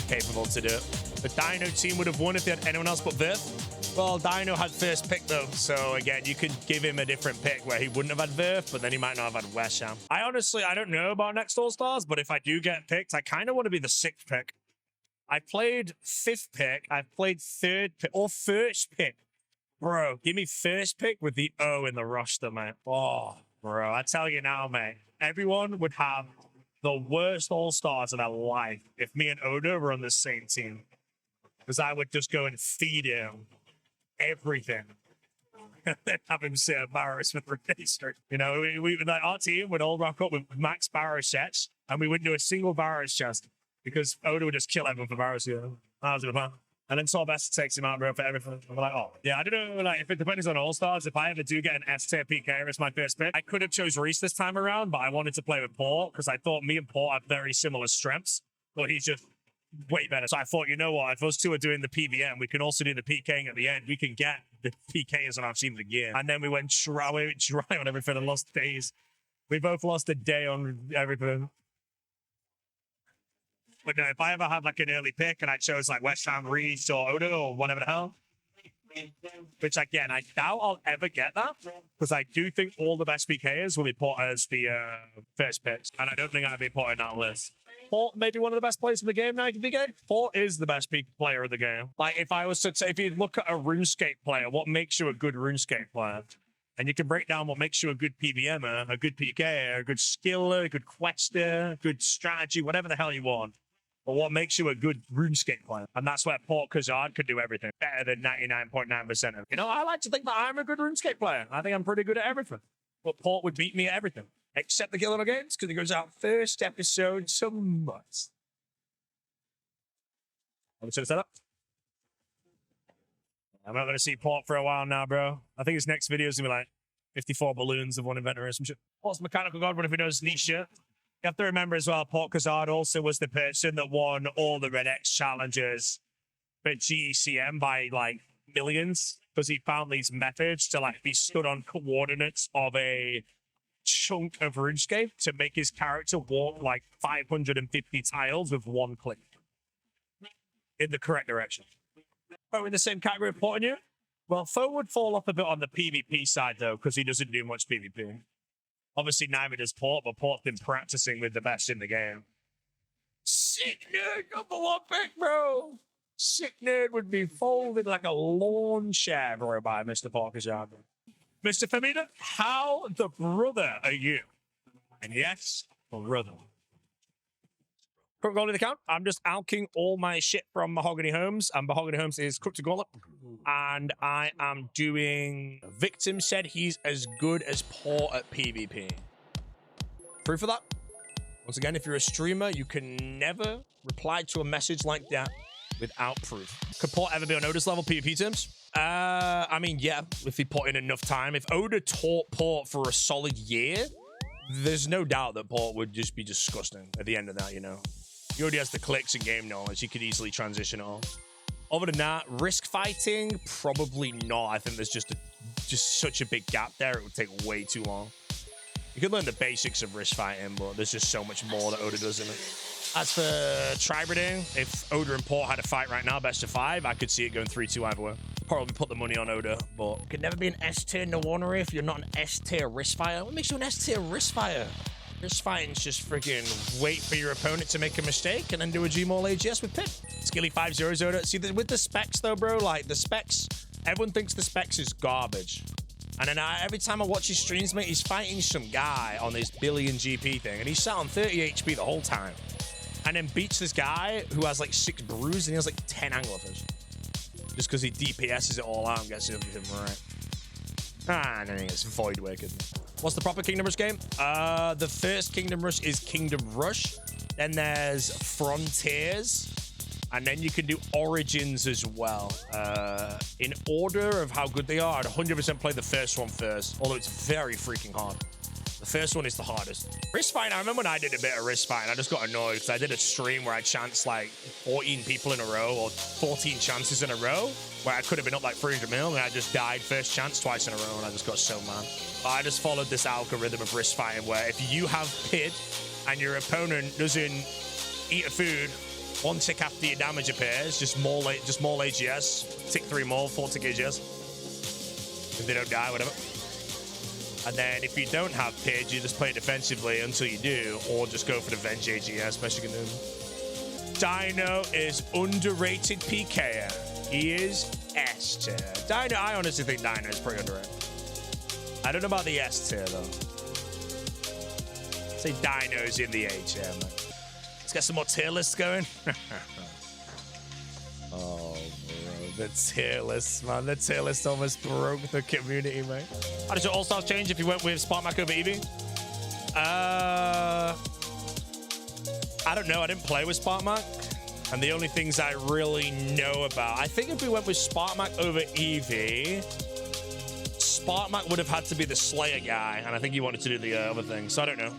capable to do it. The Dino team would have won if they had anyone else but Verf. Well, Dino had first pick, though. So, again, you could give him a different pick where he wouldn't have had Verf, but then he might not have had West Ham. I don't know about next All-Stars, but if I do get picked, I kind of want to be the 6th pick. I played 5th pick. I played 3rd pick or 1st pick. Bro, give me 1st pick with the O in the roster, man. Oh, bro, I tell you now, mate. Everyone would have the worst All-Stars of their life if me and Oda were on the same team. Because I would just go and feed him everything. And then have him sit at Barrows for 3 days straight. You know, we like our team would all rock up with max Barrows sets, and we wouldn't do a single Barrows chest because Oda would just kill everyone for Barrows. Yeah, that was a good plan. And then Sorbest takes him out, bro, for everything. And we're like, oh, yeah, I don't know, like, if it depends on All-Stars, if I ever do get an S-tier PK as my 1st pick, I could have chose Reese this time around, but I wanted to play with Port because I thought me and Port have very similar strengths, but he's just way better. So I thought, you know what, if us two are doing the PVM, we can also do the PKing at the end. We can get the PKs on our team again. And then we went dry on everything and lost days. We both lost a day on everything. But no, if I ever had like an early pick and I chose like West Ham, Reese, or Oda, or whatever the hell, which again, I doubt I'll ever get that because I do think all the best PKers will be put as the 1st picks, and I don't think I'd be put in that list. Port may be one of the best players in the game now. Port is the best player of the game. Like if I was to say, if you look at a RuneScape player, what makes you a good RuneScape player? And you can break down what makes you a good PVMer, a good PKer, a good skiller, a good quester, a good strategy, whatever the hell you want. But what makes you a good RuneScape player? And that's where Port Kazard could do everything better than 99.9% of. You know, I like to think that I'm a good RuneScape player. I think I'm pretty good at everything. But Port would beat me at everything. Except the Guild Games, because it goes out 1st episode some months. I'm set up. I'm not going to see Port for a while now, bro. I think his next video is going to be like 54 balloons of one inventor or some shit. Port's Mechanical God, one if he knows niche shit. You have to remember as well, Port Kazard also was the person that won all the Red X challenges for GECM by like millions because he found these methods to like be stood on coordinates of a chunk of RuneScape to make his character walk like 550 tiles with 1 click in the correct direction. Oh, in the same category of Port and you? Well, Foe would fall off a bit on the PvP side though because he doesn't do much PvP. Obviously, neither does Port, but Port's been practicing with the best in the game. Sick nerd, #1 pick, bro. Sick nerd would be folded like a lawn chair, bro, by Mr. Parker's yard. Mr. Famina, how the brother are you? And yes, brother. Quick goal in the count. I'm just alking all my shit from Mahogany Homes, and Mahogany Homes is cooked to gullet. And I am doing. Victim said he's as good as Port at PvP. Proof of that? Once again, if you're a streamer, you can never reply to a message like that without proof. Could Port ever be on Oda's level PvP terms? I mean, yeah, if he put in enough time. If Oda taught Port for a solid year, there's no doubt that Port would just be disgusting at the end of that, you know. He already has the clicks and game knowledge. He could easily transition it all. Other than that, risk fighting, probably not. I think there's just such a big gap there. It would take way too long. You could learn the basics of risk fighting, but there's just so much more that Oda does in it. As for tribreeding, if Oda and Port had a fight right now, best of 5, I could see it going 3-2 either way. Probably put the money on Oda, but you could never be an S-tier Nawonari if you're not an S-tier risk fighter. What makes you an S-tier risk fighter? Risk fighting's just freaking wait for your opponent to make a mistake and then do a Gmaul AGS with Pip. Skilly 5-0 Oda. See, with the specs though, bro, like the specs, everyone thinks the specs is garbage. And then every time I watch his streams, mate, he's fighting some guy on this billion GP thing, and he's sat on 30 HP the whole time. And then beats this guy who has like 6 brews and he has like 10 anglerfish. Just because he DPSs it all out and gets everything right. Ah, no, it's Void Wicked. What's the proper Kingdom Rush game? The first Kingdom Rush is Kingdom Rush. Then there's Frontiers. And then you can do Origins as well. In order of how good they are, I'd 100% play the first one first. Although it's very freaking hard. The first one is the hardest. Wrist fighting, I remember when I did a bit of wrist fighting, I just got annoyed because I did a stream where I chanced like 14 people in a row or 14 chances in a row where I could have been up like 300 mil and I just died first chance twice in a row and I just got so mad. But I just followed this algorithm of wrist fighting where if you have PID and your opponent doesn't eat a food, 1 tick after your damage appears, just more AGS, tick 3 more, 4 tick AGS. If they don't die, whatever. And then if you don't have PID, you just play defensively until you do, or just go for the Venge AGS, best you can do. Dino is underrated PK. He is S tier. Dino, I honestly think Dino is pretty underrated. I don't know about the S tier though. Say Dino's in the A tier, man. Let's get some more tier lists going. Oh, bro, the tier list, man. The tier list almost broke the community, mate. How does your All-Stars change if you went with Sparkmac over Eevee? I don't know. I didn't play with Sparkmac. And the only things I really know about, I think if we went with Sparkmac over Eevee, Sparkmac would have had to be the Slayer guy. And I think he wanted to do the other thing. So I don't know.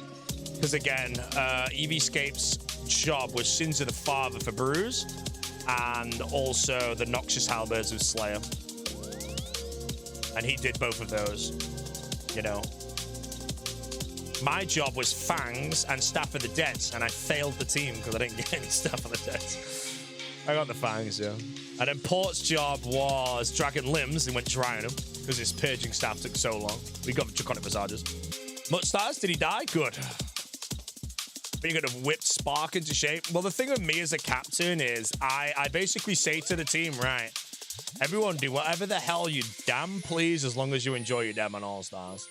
Because again, Eevee-scape's job was Sins of the Father for Brews. And also the Noxious Halberds of Slayer. And he did both of those, you know. My job was Fangs and Staff of the Dead, and I failed the team because I didn't get any Staff of the Dead. I got the Fangs, yeah. And then Port's job was Dragon Limbs, and went dry on him because his Purging Staff took so long. We got Draconic Visages. Muttstars, did he die? Good. But you're going to whip Spark into shape. Well, the thing with me as a captain is I basically say to the team, right, everyone do whatever the hell you damn please as long as you enjoy your Deadman Allstars.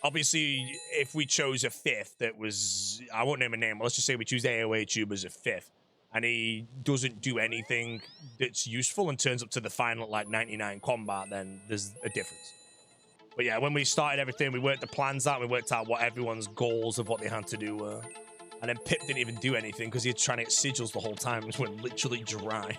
Obviously, if we chose a 5th that was, I won't name a name, but let's just say we choose AOA Tube as a 5th, and he doesn't do anything that's useful and turns up to the final at like 99 combat, then there's a difference. But yeah, when we started everything, we worked the plans out, we worked out what everyone's goals of what they had to do were. And then Pip didn't even do anything because he was trying to get sigils the whole time. It just went literally dry.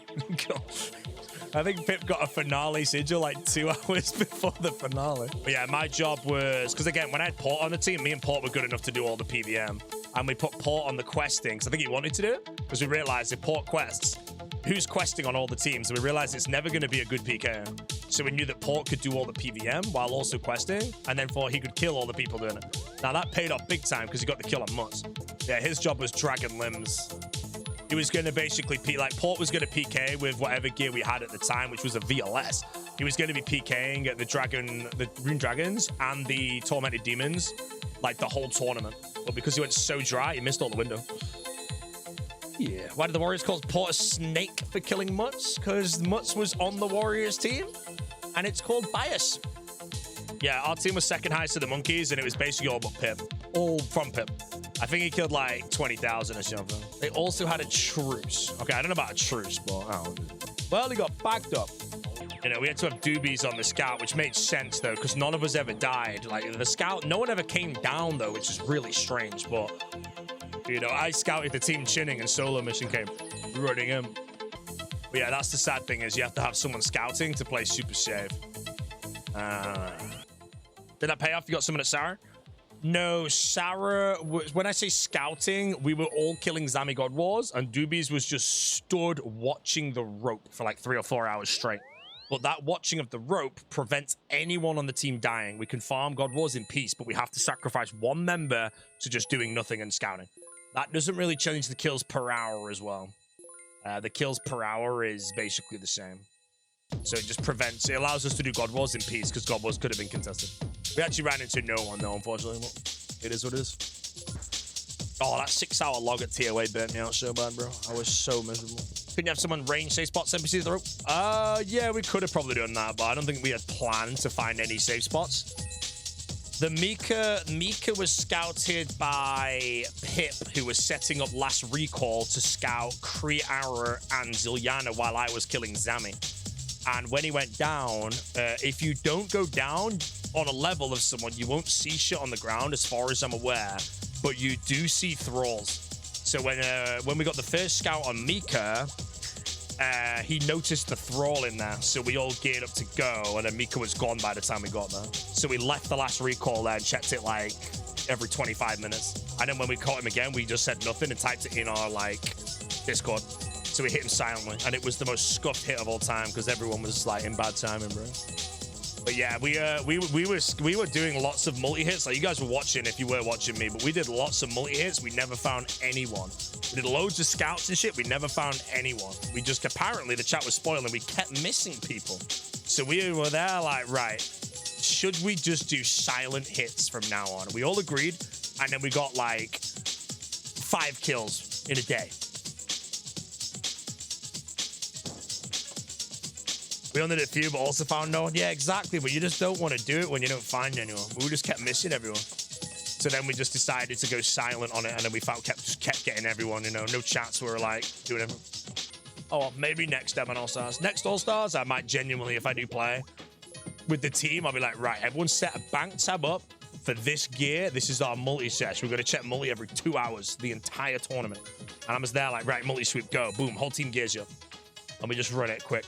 I think Pip got a finale sigil like 2 hours before the finale. But yeah, my job was, because again, when I had Port on the team, me and Port were good enough to do all the PVM. And we put Port on the questing, because I think he wanted to do it. Because we realized if Port quests, who's questing on all the teams? And we realized it's never going to be a good PK. So we knew that Port could do all the PVM while also questing, and then he could kill all the people doing it. Now that paid off big time because he got the kill on Mutts. Yeah, his job was Dragon Limbs. He was going to basically, Port was going to PK with whatever gear we had at the time, which was a VLS. He was going to be PKing at the Rune Dragons and the Tormented Demons like the whole tournament. But because he went so dry, he missed all the window. Yeah. Why did the Warriors call Port a snake for killing Mutz? Because Mutz was on the Warriors team, and it's called bias. Yeah, our team was second highest to the Monkeys, and it was basically all but Pip. All from Pip. I think he killed like 20,000 or something. They also had a truce. Okay, I don't know about a truce, but I don't know. Well, he got backed up. You know, we had to have doobies on the scout, which made sense, though, because none of us ever died. Like, the scout, no one ever came down, though, which is really strange. But, you know, I scouted the team chinning and solo mission came running in. But, yeah, that's the sad thing is you have to have someone scouting to play super safe. Did that pay off? You got someone at Sarah? No, Sarah was, when I say scouting, we were all killing Zami God Wars, and Doobies was just stood watching the rope for like 3 or 4 hours straight. But that watching of the rope prevents anyone on the team dying. We can farm God Wars in peace, but we have to sacrifice one member to just doing nothing and scouting. That doesn't really change the kills per hour as well. The kills per hour is basically the same. So it just prevents, it allows us to do God Wars in peace because God Wars could have been contested. We actually ran into no one though, unfortunately. It is what it is. Oh, that 6-hour log at TOA burnt me out so bad, bro. I was so miserable. Couldn't you have someone range safe spots NPCs the rope? Yeah, we could have probably done that, but I don't think we had planned to find any safe spots. The Mika was scouted by Pip, who was setting up last recall to scout Kriara and Zilyana while I was killing Zami. And when he went down, if you don't go down on a level of someone, you won't see shit on the ground as far as I'm aware, but you do see thralls. So when we got the first scout on Mika, he noticed the thrall in there, so we all geared up to go, and then Mika was gone by the time we got there. So we left the last recall there and checked it like every 25 minutes. And then when we caught him again, we just said nothing and typed it in our like Discord. So we hit him silently, and it was the most scuffed hit of all time because everyone was like in bad timing, bro. But yeah, we were doing lots of multi-hits. Like, you guys were watching if you were watching me, but we did lots of multi-hits. We never found anyone. We did loads of scouts and shit. We never found anyone. We just, apparently the chat was spoiling. We kept missing people. So we were there like, right, should we just do silent hits from now on? We all agreed, and then we got like 5 kills in a day. We only did a few, but also found no one. Yeah, exactly. But you just don't want to do it when you don't find anyone. We just kept missing everyone. So then we just decided to go silent on it, and then we just kept getting everyone. You know, no chats were like doing everything. Oh, well, maybe next Deadman Allstars. Next All-Stars, I might genuinely, if I do play with the team, I'll be like, right, everyone set a bank tab up for this gear. This is our multi-sesh. We're going to check multi every 2 hours, the entire tournament. And I'm just there like, right, multi-sweep, go. Boom, whole team gears you. And we just run it quick.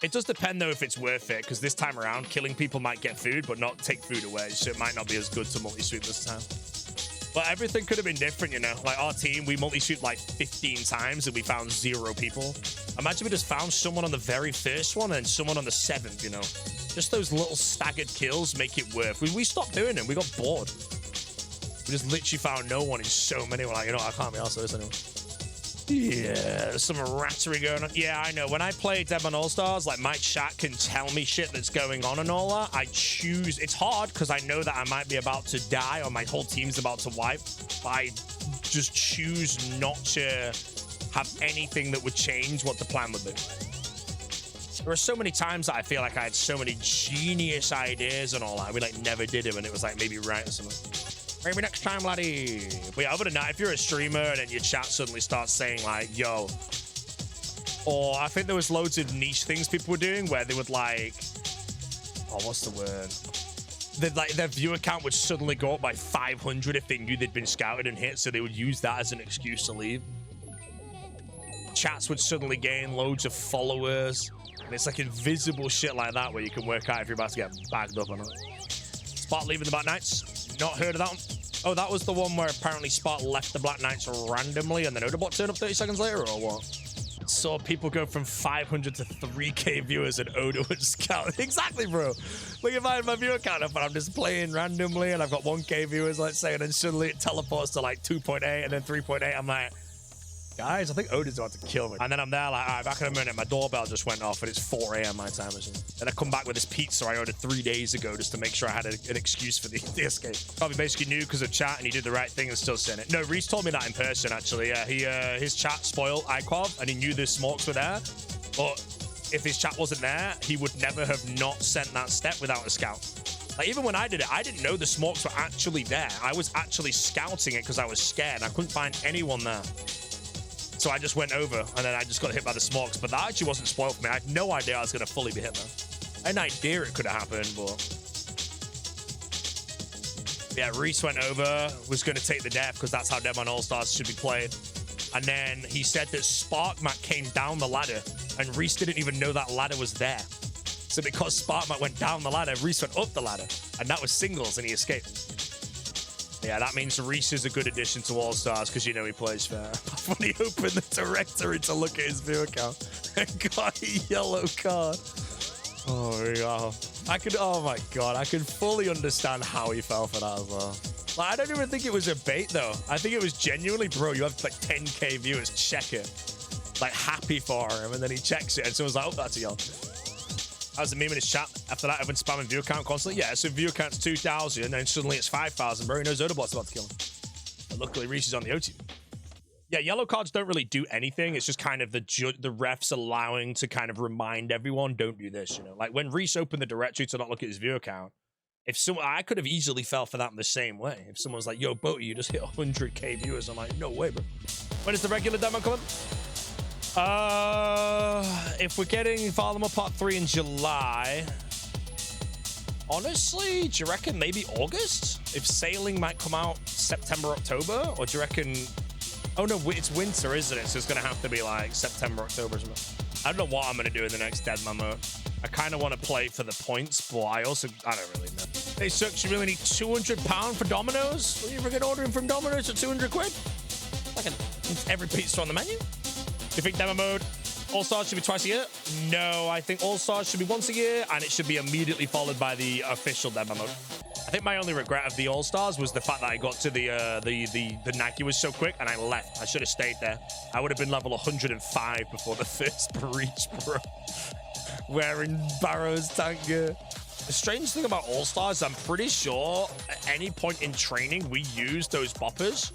It does depend, though, if it's worth it, because this time around, killing people might get food, but not take food away, so it might not be as good to multi-sweep this time. But everything could have been different, you know? Like, our team, we multi-sweep like 15 times, and we found 0 people. Imagine we just found someone on the very first one and someone on the 7th, you know? Just those little staggered kills make it worth. We stopped doing them. We got bored. We just literally found no one in so many. We're like, you know, I can't be arsed with this anymore. Yeah, there's some rattery going on. Yeah, I know. When I play Deadman Allstars, like, my chat can tell me shit that's going on and all that. I choose. It's hard because I know that I might be about to die or my whole team's about to wipe. But I just choose not to have anything that would change what the plan would be. There are so many times that I feel like I had so many genius ideas and all that. We, like, never did them, and it was, like, maybe right or something. Maybe next time, laddie. But yeah, other than that, if you're a streamer and then your chat suddenly starts saying like, yo, or I think there was loads of niche things people were doing where they would like, oh, what's the word? They'd like, their viewer count would suddenly go up by 500 if they knew they'd been scouted and hit, so they would use that as an excuse to leave. Chats would suddenly gain loads of followers, and it's like invisible shit like that where you can work out if you're about to get bagged up or not. Spot leaving the Black Knights. Not heard of that one. Oh, that was the one where apparently Spot left the Black Knights randomly and then Odabot turned up 30 seconds later, or what? Saw people go from 500 to 3K viewers and Oda would scout. Exactly, bro. Look, if I had my viewer count up and I'm just playing randomly and I've got 1K viewers, let's say, and then suddenly it teleports to like 2.8 and then 3.8. I'm like, guys, I think Odin's about to kill me. And then I'm there like, all right, back in a minute, my doorbell just went off and it's 4 a.m. my time or something. Then I come back with this pizza I ordered 3 days ago just to make sure I had an excuse for the escape. Probably basically knew because of chat and he did the right thing and still sent it. No, Reese told me that in person, actually. Yeah, his chat spoiled IQuav and he knew the smokes were there. But if his chat wasn't there, he would never have not sent that step without a scout. Like, even when I did it, I didn't know the smokes were actually there. I was actually scouting it because I was scared. I couldn't find anyone there. So I just went over, and then I just got hit by the smokes. But that actually wasn't spoiled for me. I had no idea I was going to fully be hit there. I had an idea it could have happened, but... yeah, Reese went over, was going to take the death because that's how Deadman Allstars should be played. And then he said that Sparkmat came down the ladder, and Reese didn't even know that ladder was there. So because Sparkmat went down the ladder, Reese went up the ladder, and that was singles, and he escaped. Yeah, that means Reese is a good addition to Allstars because you know he plays fair. When he opened the directory to look at his view account and got a yellow card. Oh, yeah. Oh my God, I can fully understand how he fell for that as well. Like, I don't even think it was a bait, though. I think it was genuinely, bro, you have like 10K viewers, check it. Like, happy for him, and then he checks it, and someone's like, oh, that's a yellow. That was the meme in his chat. After that, everyone's spamming view account constantly. Yeah, so view account's 2,000, and then suddenly it's 5,000, bro. He knows Odobot's about to kill him. But luckily, Reese is on the OT. Yeah, yellow cards don't really do anything. It's just kind of the refs allowing to kind of remind everyone, don't do this, you know? Like, when Reese opened the directory to not look at his view account, I could have easily fell for that in the same way. If someone's like, yo, boaty, you just hit 100K viewers. I'm like, no way, bro. When is the regular demo coming? If we're getting Varlamore Part 3 in July, honestly, do you reckon maybe August? If Sailing might come out September, October? Or do you reckon... oh, no, it's winter, isn't it? So it's going to have to be like September, October or something. I don't know what I'm going to do in the next Deadman mode. I kind of want to play for the points, but I don't really know. Hey, Sucks, you really need £200 for Domino's? Are you ever ordering from Domino's for 200 quid? Like every pizza on the menu? Do you think demo mode All-Stars should be twice a year? No, I think All-Stars should be once a year, and it should be immediately followed by the official demo mode. I think my only regret of the All-Stars was the fact that I got to the Nike was so quick, and I left. I should have stayed there. I would have been level 105 before the first breach, bro. Wearing Barrow's tank gear. The strange thing about All-Stars, I'm pretty sure at any point in training, we used those boppers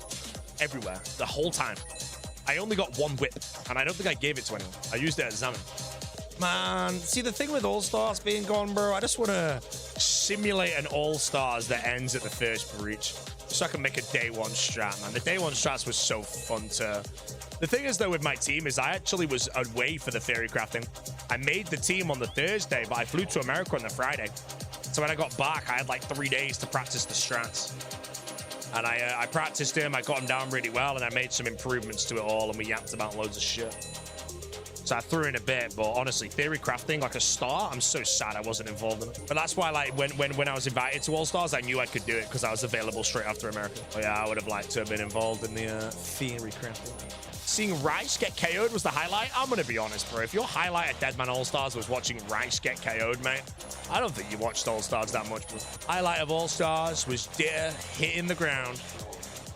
everywhere, the whole time. I only got one whip, and I don't think I gave it to anyone. I used it at Zaman. Man, see, the thing with All-Stars being gone, bro, I just want to simulate an All-Stars that ends at the first breach so I can make a day one strat, man. The day one strats was so fun to... The thing is, though, with my team is I actually was away for the theory crafting. I made the team on the Thursday, but I flew to America on the Friday. So when I got back, I had like 3 days to practice the strats. And I practiced him, I got him down really well, and I made some improvements to it all, and we yapped about loads of shit. So I threw in a bit, but honestly, theory crafting, like a star, I'm so sad I wasn't involved in it. But that's why, like, when I was invited to All-Stars, I knew I could do it because I was available straight after America. But yeah, I would have liked to have been involved in the theory crafting. Seeing Rice get KO'd was the highlight. I'm going to be honest, bro. If your highlight at Deadman All-Stars was watching Rice get KO'd, mate, I don't think you watched All-Stars that much, bro. Highlight of All-Stars was Ditter hitting the ground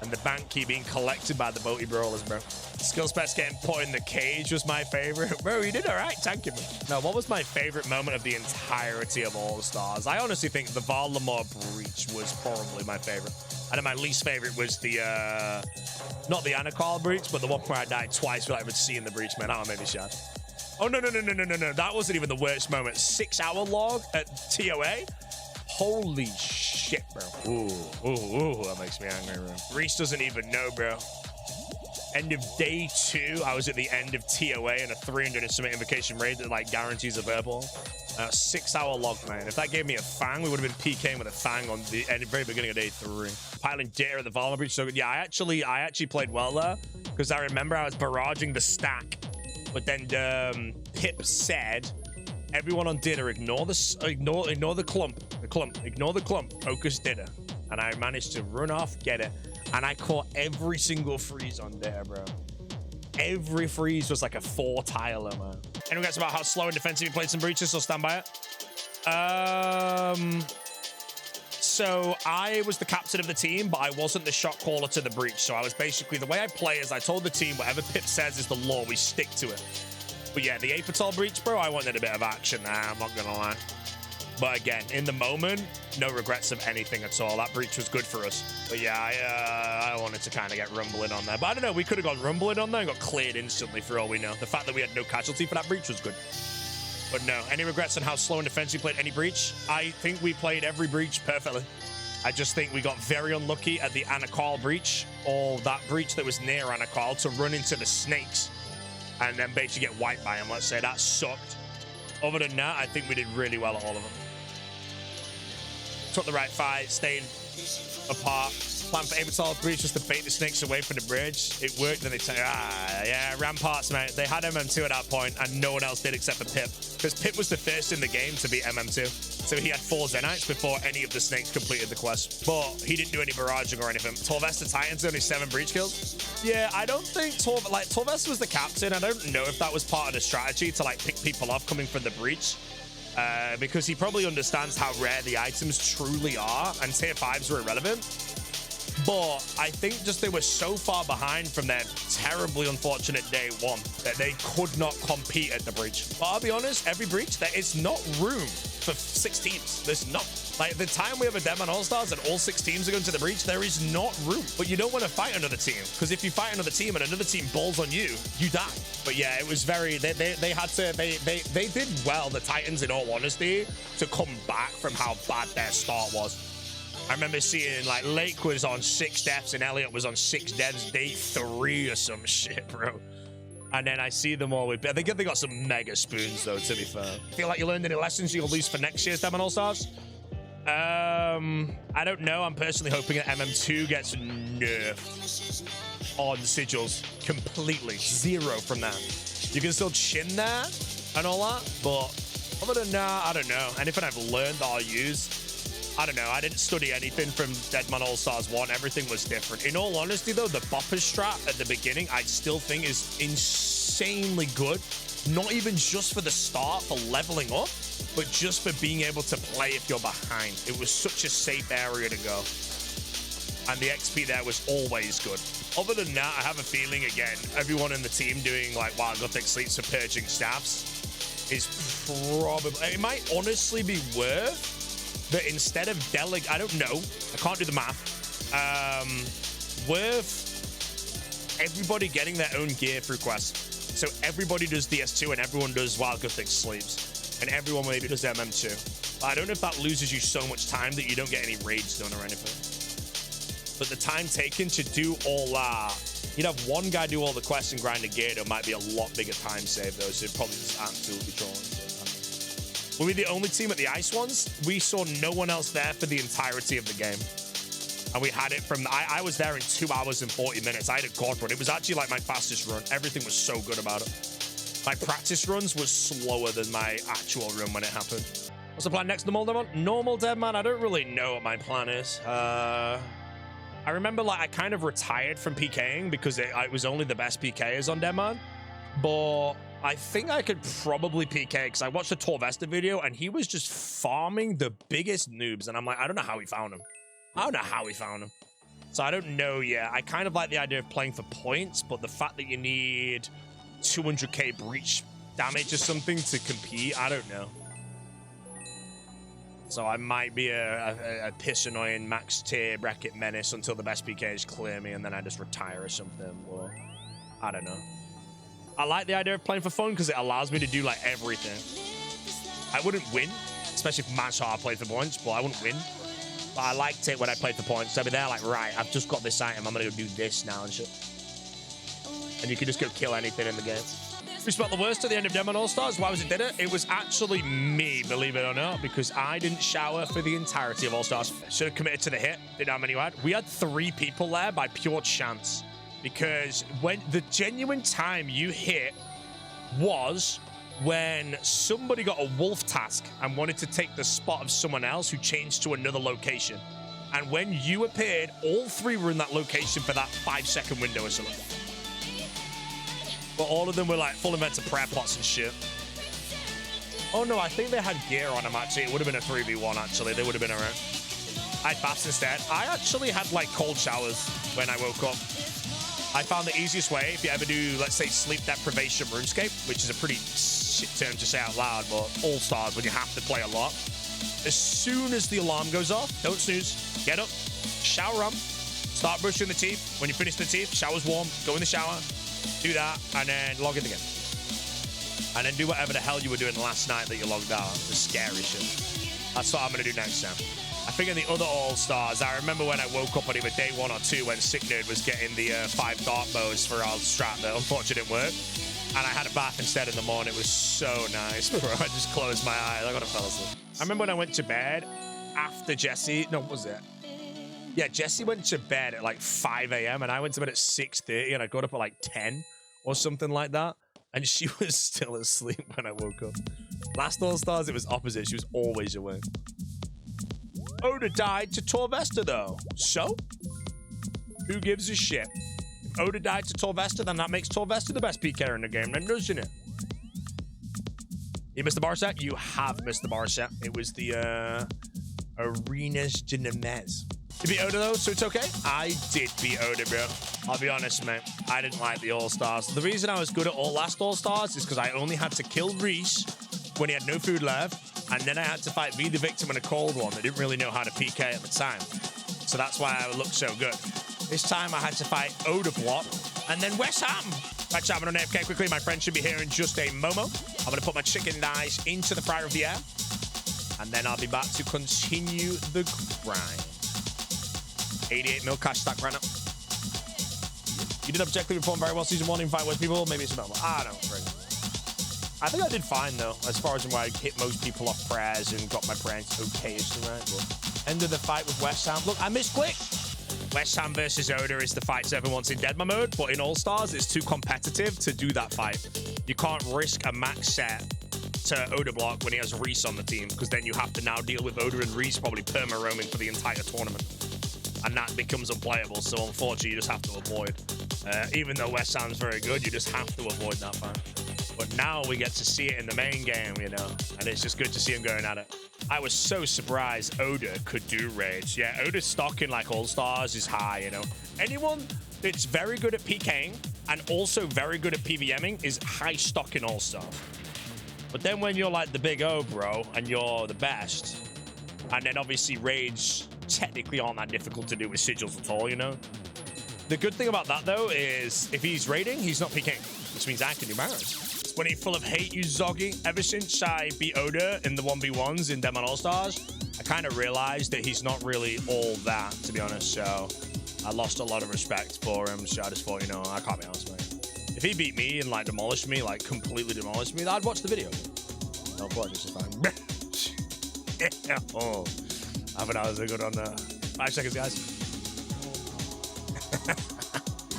and the bank key being collected by the boaty brawlers, bro. Skill specs getting put in the cage was my favorite. Bro, he did all right tanking me. No, what was my favorite moment of the entirety of All-Stars? I honestly think the Varlamore breach was probably my favorite. And then my least favorite was the, not the Anakal breach, but the one where I died twice without even seeing the breach, man. That one made me sad. Oh, no. That wasn't even the worst moment. 6 hour log at TOA? Holy shit, bro. Ooh, that makes me angry, bro. Reese doesn't even know, bro. End of day 2, I was at the end of TOA and a 300 and something invocation raid that like guarantees a verbal. 6 hour log, man. If that gave me a fang, we would have been PKing with a fang on the very beginning of day 3. Piling Ditter at the Varlamore breach. So yeah, I actually played well there because I remember I was barraging the stack, but then Pip said, everyone on Ditter, ignore the clump, focus Ditter. And I managed to run off, get it. And I caught every single freeze on there, bro. Every freeze was like a 4-tiler, man. Anyone gets about how slow and defensive he played some breaches, so stand by it. So I was the captain of the team, but I wasn't the shot caller to the breach. So I was basically, the way I play is I told the team, whatever Pip says is the law, we stick to it. But yeah, the Apertol breach, bro, I wanted a bit of action. Nah, I'm not gonna lie. But again, in the moment, no regrets of anything at all. That breach was good for us. But yeah, I wanted to kind of get rumbling on there. But I don't know, we could have gone rumbling on there and got cleared instantly for all we know. The fact that we had no casualty for that breach was good. But no, any regrets on how slow and defense we played any breach? I think we played every breach perfectly. I just think we got very unlucky at the Anakal breach, or that breach that was near Anakal, to run into the snakes and then basically get wiped by them. Let's say that sucked. Other than that, I think we did really well at all of them. Took the right fight, stayed apart. Plan for Apertol breach was to bait the snakes away from the bridge. It worked, then they said, yeah, ramparts, mate. They had MM2 at that point, and no one else did except for Pip. Because Pip was the first in the game to beat MM2. So he had 4 Zenites before any of the snakes completed the quest. But he didn't do any barraging or anything. Torvesta Titans only 7 breach kills. Yeah, I don't think Torvesta was the captain. I don't know if that was part of the strategy to like pick people off coming from the breach. Because he probably understands how rare the items truly are, and tier 5s were irrelevant. But I think just they were so far behind from their terribly unfortunate day 1 that they could not compete at the breach. But I'll be honest, every breach, there is not room for 6 teams. There's not. Like, the time we have a Deadman Allstars and all 6 teams are going to the breach, there is not room. But you don't want to fight another team, because if you fight another team and another team balls on you, you die. But yeah, it was very, they did well, the Titans, in all honesty, to come back from how bad their start was. I remember seeing, like, Lake was on 6 deaths and Elliot was on 6 deaths day 3 or some shit, bro. And then I see them all with... I think they got some mega spoons, though, to be fair. Feel like you learned any lessons you'll lose for next year's Deadman Allstars? I don't know. I'm personally hoping that MM2 gets nerfed on sigils completely. 0 from that. You can still chin there and all that, but other than that, I don't know. Anything I've learned that I'll use... I don't know. I didn't study anything from Deadman Allstars 1. Everything was different. In all honesty, though, the bopper strat at the beginning, I still think is insanely good. Not even just for the start, for leveling up, but just for being able to play if you're behind. It was such a safe area to go. And the XP there was always good. Other than that, I have a feeling, again, everyone in the team doing, like, Wild Gothic Sleeps for purging staffs is probably... It might honestly be worth... But instead of I don't know, I can't do the math, worth everybody getting their own gear through quests. So everybody does DS2 and everyone does Wild Gothic Sleeps. And everyone maybe does MM2. But I don't know if that loses you so much time that you don't get any raids done or anything. But the time taken to do all that, you'd have one guy do all the quests and grind a gear, it might be a lot bigger time save though, so it'd probably just absolutely trolling. Were we the only team at the Ice ones? We saw no one else there for the entirety of the game. And we had it from... I was there in 2 hours and 40 minutes. I had a god run. It was actually like my fastest run. Everything was so good about it. My practice runs was slower than my actual run when it happened. What's the plan next? Normal Deadman? Normal Deadman? I don't really know what my plan is. I remember, like, I kind of retired from PKing because it was only the best PKers on Deadman. But... I think I could probably PK because I watched a Torvesta video and he was just farming the biggest noobs. And I'm like, I don't know how he found him. I don't know how he found him. So I don't know yet. I kind of like the idea of playing for points, but the fact that you need 200k breach damage or something to compete, I don't know. So I might be a piss annoying max tier bracket menace until the best PKs clear me and then I just retire or something. Or I don't know. I like the idea of playing for fun because it allows me to do, like, everything. I wouldn't win, especially if match hard I played for points, but I wouldn't win. But I liked it when I played for points. So I'd be there like, right, I've just got this item. I'm going to go do this now and shit. And you can just go kill anything in the game. We spelled the worst at the end of Deadman Allstars. Why was it did it? It was actually me, believe it or not, because I didn't shower for the entirety of Allstars. Should have committed to the hit. Didn't know how many we had. We had 3 people there by pure chance. Because when the genuine time you hit was when somebody got a wolf task and wanted to take the spot of someone else who changed to another location. And when you appeared, all 3 were in that location for that 5-second window or something. But all of them were like full events of prayer pots and shit. Oh no, I think they had gear on them actually. It would have been a 3v1 actually. They would have been around. I had baths instead. I actually had like cold showers when I woke up. I found the easiest way, if you ever do, let's say, sleep deprivation RuneScape, which is a pretty shit term to say out loud, but All-Stars, when you have to play a lot. As soon as the alarm goes off, don't snooze, get up, shower on, start brushing the teeth. When you finish the teeth, shower's warm, go in the shower, do that, and then log in again. And then do whatever the hell you were doing last night that you logged out. The scary shit. That's what I'm going to do next time. I think in the other All-Stars, I remember when I woke up on either day 1 or 2 when Sick Nerd was getting the 5 dark bows for our strat that unfortunately didn't work. And I had a bath instead in the morning. It was so nice, bro. I just closed my eyes. I got to fall asleep. I remember when I went to bed after Jesse. No, what was it? Yeah, Jesse went to bed at like 5 a.m. and I went to bed at 6:30 and I got up at like 10 or something like that. And she was still asleep when I woke up. Last All-Stars, it was opposite. She was always awake. Oda died to Torvesta, though. So? Who gives a shit? If Oda died to Torvesta, then that makes Torvesta the best PKer in the game, then doesn't it? You missed the bar set? You have missed the bar set. It was the Arenas de Nemez. You beat Oda, though, so it's okay? I did beat Oda, bro. I'll be honest, man. I didn't like the All-Stars. The reason I was good at last All-Stars is because I only had to kill Reese when he had no food left. And then I had to fight Be the Victim in a cold one that didn't really know how to PK at the time. So that's why I looked so good. This time I had to fight Oda Block and then West Ham. Right, chat, I'm on AFK quickly. My friend should be here in just a momo. I'm going to put my chicken thighs into the fryer of the air. And then I'll be back to continue the grind. 88 mil cash stack right now. You did objectively perform very well season 1. Invite with people. Maybe it's about. I don't know. I think I did fine, though, as far as when I hit most people off prayers and got my prayers okay-ish to right. But end of the fight with West Ham. Look, I misclicked. West Ham versus Oda is the fight everyone wants in Deadman mode, but in All-Stars, it's too competitive to do that fight. You can't risk a max set to Oda block when he has Reese on the team, because then you have to now deal with Oda and Reese probably perma-roaming for the entire tournament. And that becomes unplayable, so unfortunately, you just have to avoid. Even though West Ham's very good, you just have to avoid that fight. But now we get to see it in the main game, you know, and it's just good to see him going at it. I was so surprised Oda could do raids. Yeah, Oda's stock in like All-Stars is high, you know. Anyone that's very good at PKing and also very good at PVMing is high stock in All-Stars. But then when you're like the big O, bro, and you're the best, and then obviously raids technically aren't that difficult to do with sigils at all, you know. The good thing about that, though, is if he's raiding, he's not PKing, which means I can do Maras. When he's full of hate, you Zoggy. Ever since I beat Oda in the 1v1s in Deadman Allstars, I kind of realized that he's not really all that, to be honest. So I lost a lot of respect for him. So I just thought, you know, I can't be honest, mate. If he beat me and like demolished me, like completely demolished me, I'd watch the video. No, but it's just fine. Oh, half an hour's a good on 5 seconds, guys.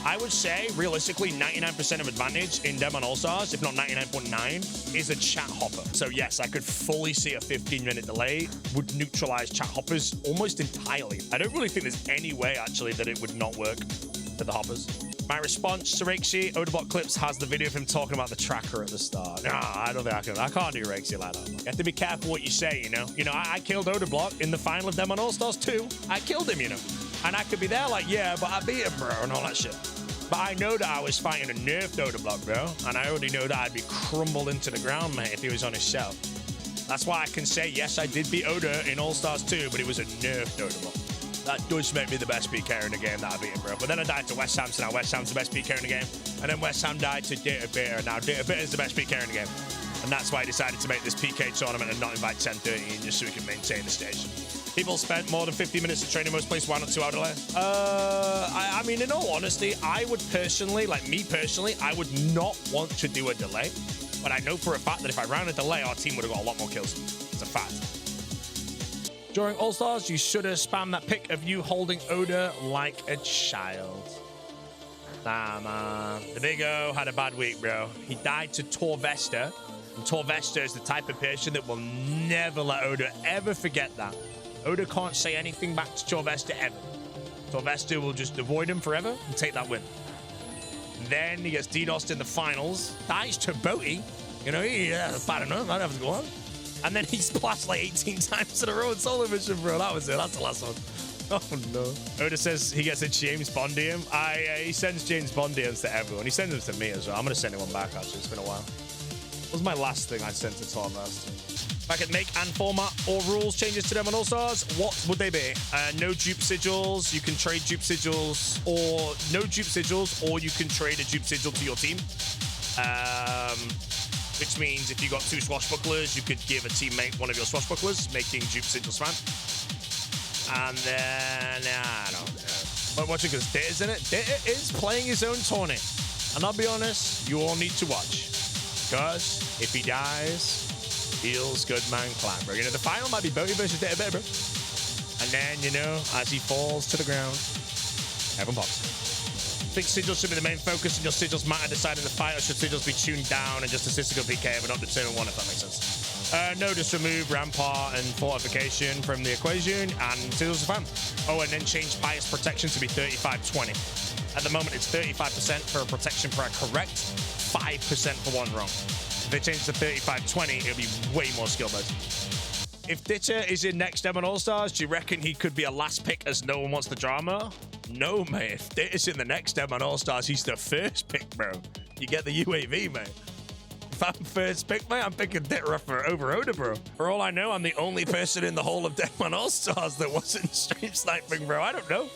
I would say, realistically, 99% of advantage in Deadman Allstars, if not 99.9, is a chat hopper. So yes, I could fully see a 15-minute delay would neutralize chat hoppers almost entirely. I don't really think there's any way, actually, that it would not work with the hoppers. My response to Rexy, Odabot Clips has the video of him talking about the tracker at the start. Nah, I don't think I can. I can't do Rexy like that. You have to be careful what you say, you know? I killed Odablock in the final of Deadman Allstars 2. I killed him, you know? And I could be there like, yeah, but I beat him, bro, and all that shit. But I know that I was fighting a nerfed Oda block, bro. And I already know that I'd be crumbled into the ground, mate, if he was on his shelf. That's why I can say, yes, I did beat Oda in All-Stars 2, but it was a nerfed Oda block. That does make me the best PKer in the game that I beat him, bro. But then I died to West Ham, so now West Ham's the best PKer in the game. And then West Ham died to Data Bitter. Now Data Bitter is the best PKer in the game. And that's why I decided to make this PK tournament and not invite 10-13 just so we can maintain the stage. People spent more than 50 minutes of training most places. Why not 2 hour delay? I mean, in all honesty, I would personally, like me personally, I would not want to do a delay. But I know for a fact that if I ran a delay, our team would have got a lot more kills. It's a fact. During All-Stars, you should have spammed that pic of you holding Oda like a child. Nah, man. The Big O had a bad week, bro. He died to Torvesta. And Torvesta is the type of person that will never let Oda ever forget that. Oda can't say anything back to Torvesta ever. Torvesta will just avoid him forever and take that win. Then he gets DDoSed in the finals. Dies to boaty. You know, bad enough. I'd have to go on. And then he splashed like 18 times in a row in solo mission, bro. That was it. That's the last one. Oh, no. Oda says he gets a James Bondium. He sends James Bondiums to everyone. He sends them to me as well. I'm going to send one back, actually. It's been a while. What was my last thing I sent to Tom last time? If I could make and format or rules changes to Deadman Allstars, what would they be? No dupe sigils. You can trade dupe sigils, or no dupe sigils, or you can trade a dupe sigil to your team. Which means if you got 2 swashbucklers, you could give a teammate one of your swashbucklers, making dupe sigil spam. And then, I don't know. But watch it, because Ditter's in it. Ditter is playing his own tourney. And I'll be honest, you all need to watch. Because if he dies, feels good man climb, bro. You know, the final might be boaty versus Deadman, bro. And then, you know, as he falls to the ground, everyone pops. I think sigils should be the main focus, and your sigils matter deciding the fight, or should sigils be tuned down and just a statistical PK but not determine one, if that makes sense. No, just remove rampart and fortification from the equation, and sigils are fine. Oh, and then change bias protection to be 35-20. At the moment, it's 35% for a protection for a correct, 5% for one wrong. If they change to 35-20, it'll be way more skill-based. If Ditcher is in next Deadman Allstars, do you reckon he could be a last pick as no one wants the drama? No, mate. If Ditcher's in the next Deadman Allstars, he's the first pick, bro. You get the UAV, mate. If I'm first pick, mate, I'm picking Ditcher over Oda, bro. For all I know, I'm the only person in the whole of Deadman Allstars that wasn't stream sniping, bro. I don't know.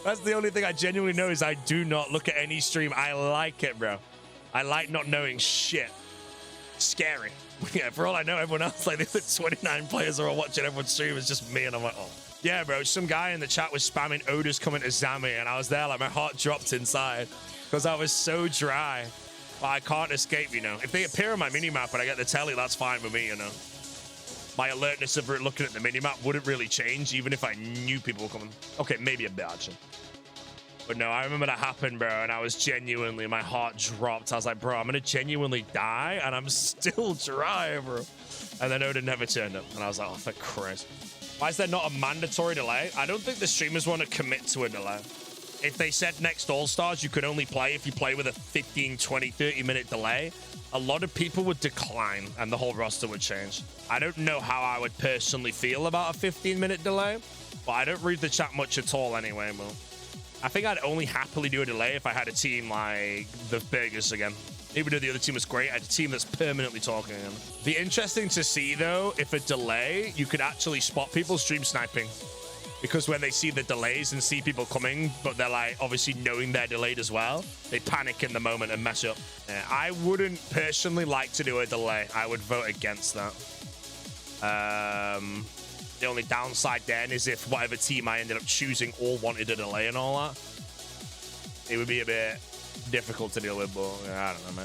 That's the only thing I genuinely know is I do not look at any stream. I like it, bro. I like not knowing shit. Scary. Yeah, for all I know, everyone else, like the 29 players are all watching everyone's stream. It's just me, and I'm like, oh. Yeah, bro, some guy in the chat was spamming Oda's coming to Zami, and I was there, like, my heart dropped inside because I was so dry. Well, I can't escape, you know. If they appear on my minimap and I get the telly, that's fine with me, you know. My alertness of looking at the minimap wouldn't really change, even if I knew people were coming. Okay, maybe a bit, actually. But no, I remember that happened, bro, and I was genuinely, my heart dropped. I was like, bro, I'm going to genuinely die, and I'm still dry, bro. And then Oda never turned up, and I was like, oh, for Christ. Why is there not a mandatory delay? I don't think the streamers want to commit to a delay. If they said next All-Stars, you could only play if you play with a 15, 20, 30-minute delay, a lot of people would decline, and the whole roster would change. I don't know how I would personally feel about a 15-minute delay, but I don't read the chat much at all anyway, bro. I think I'd only happily do a delay if I had a team like the Burgers again. Even though the other team was great, I had a team that's permanently talking again. Be interesting to see, though, if a delay, you could actually spot people stream sniping. Because when they see the delays and see people coming, but they're like obviously knowing they're delayed as well, they panic in the moment and mess up. I wouldn't personally like to do a delay. I would vote against that. The only downside then is if whatever team I ended up choosing all wanted a delay and all that, it would be a bit difficult to deal with, but yeah, I don't know, man.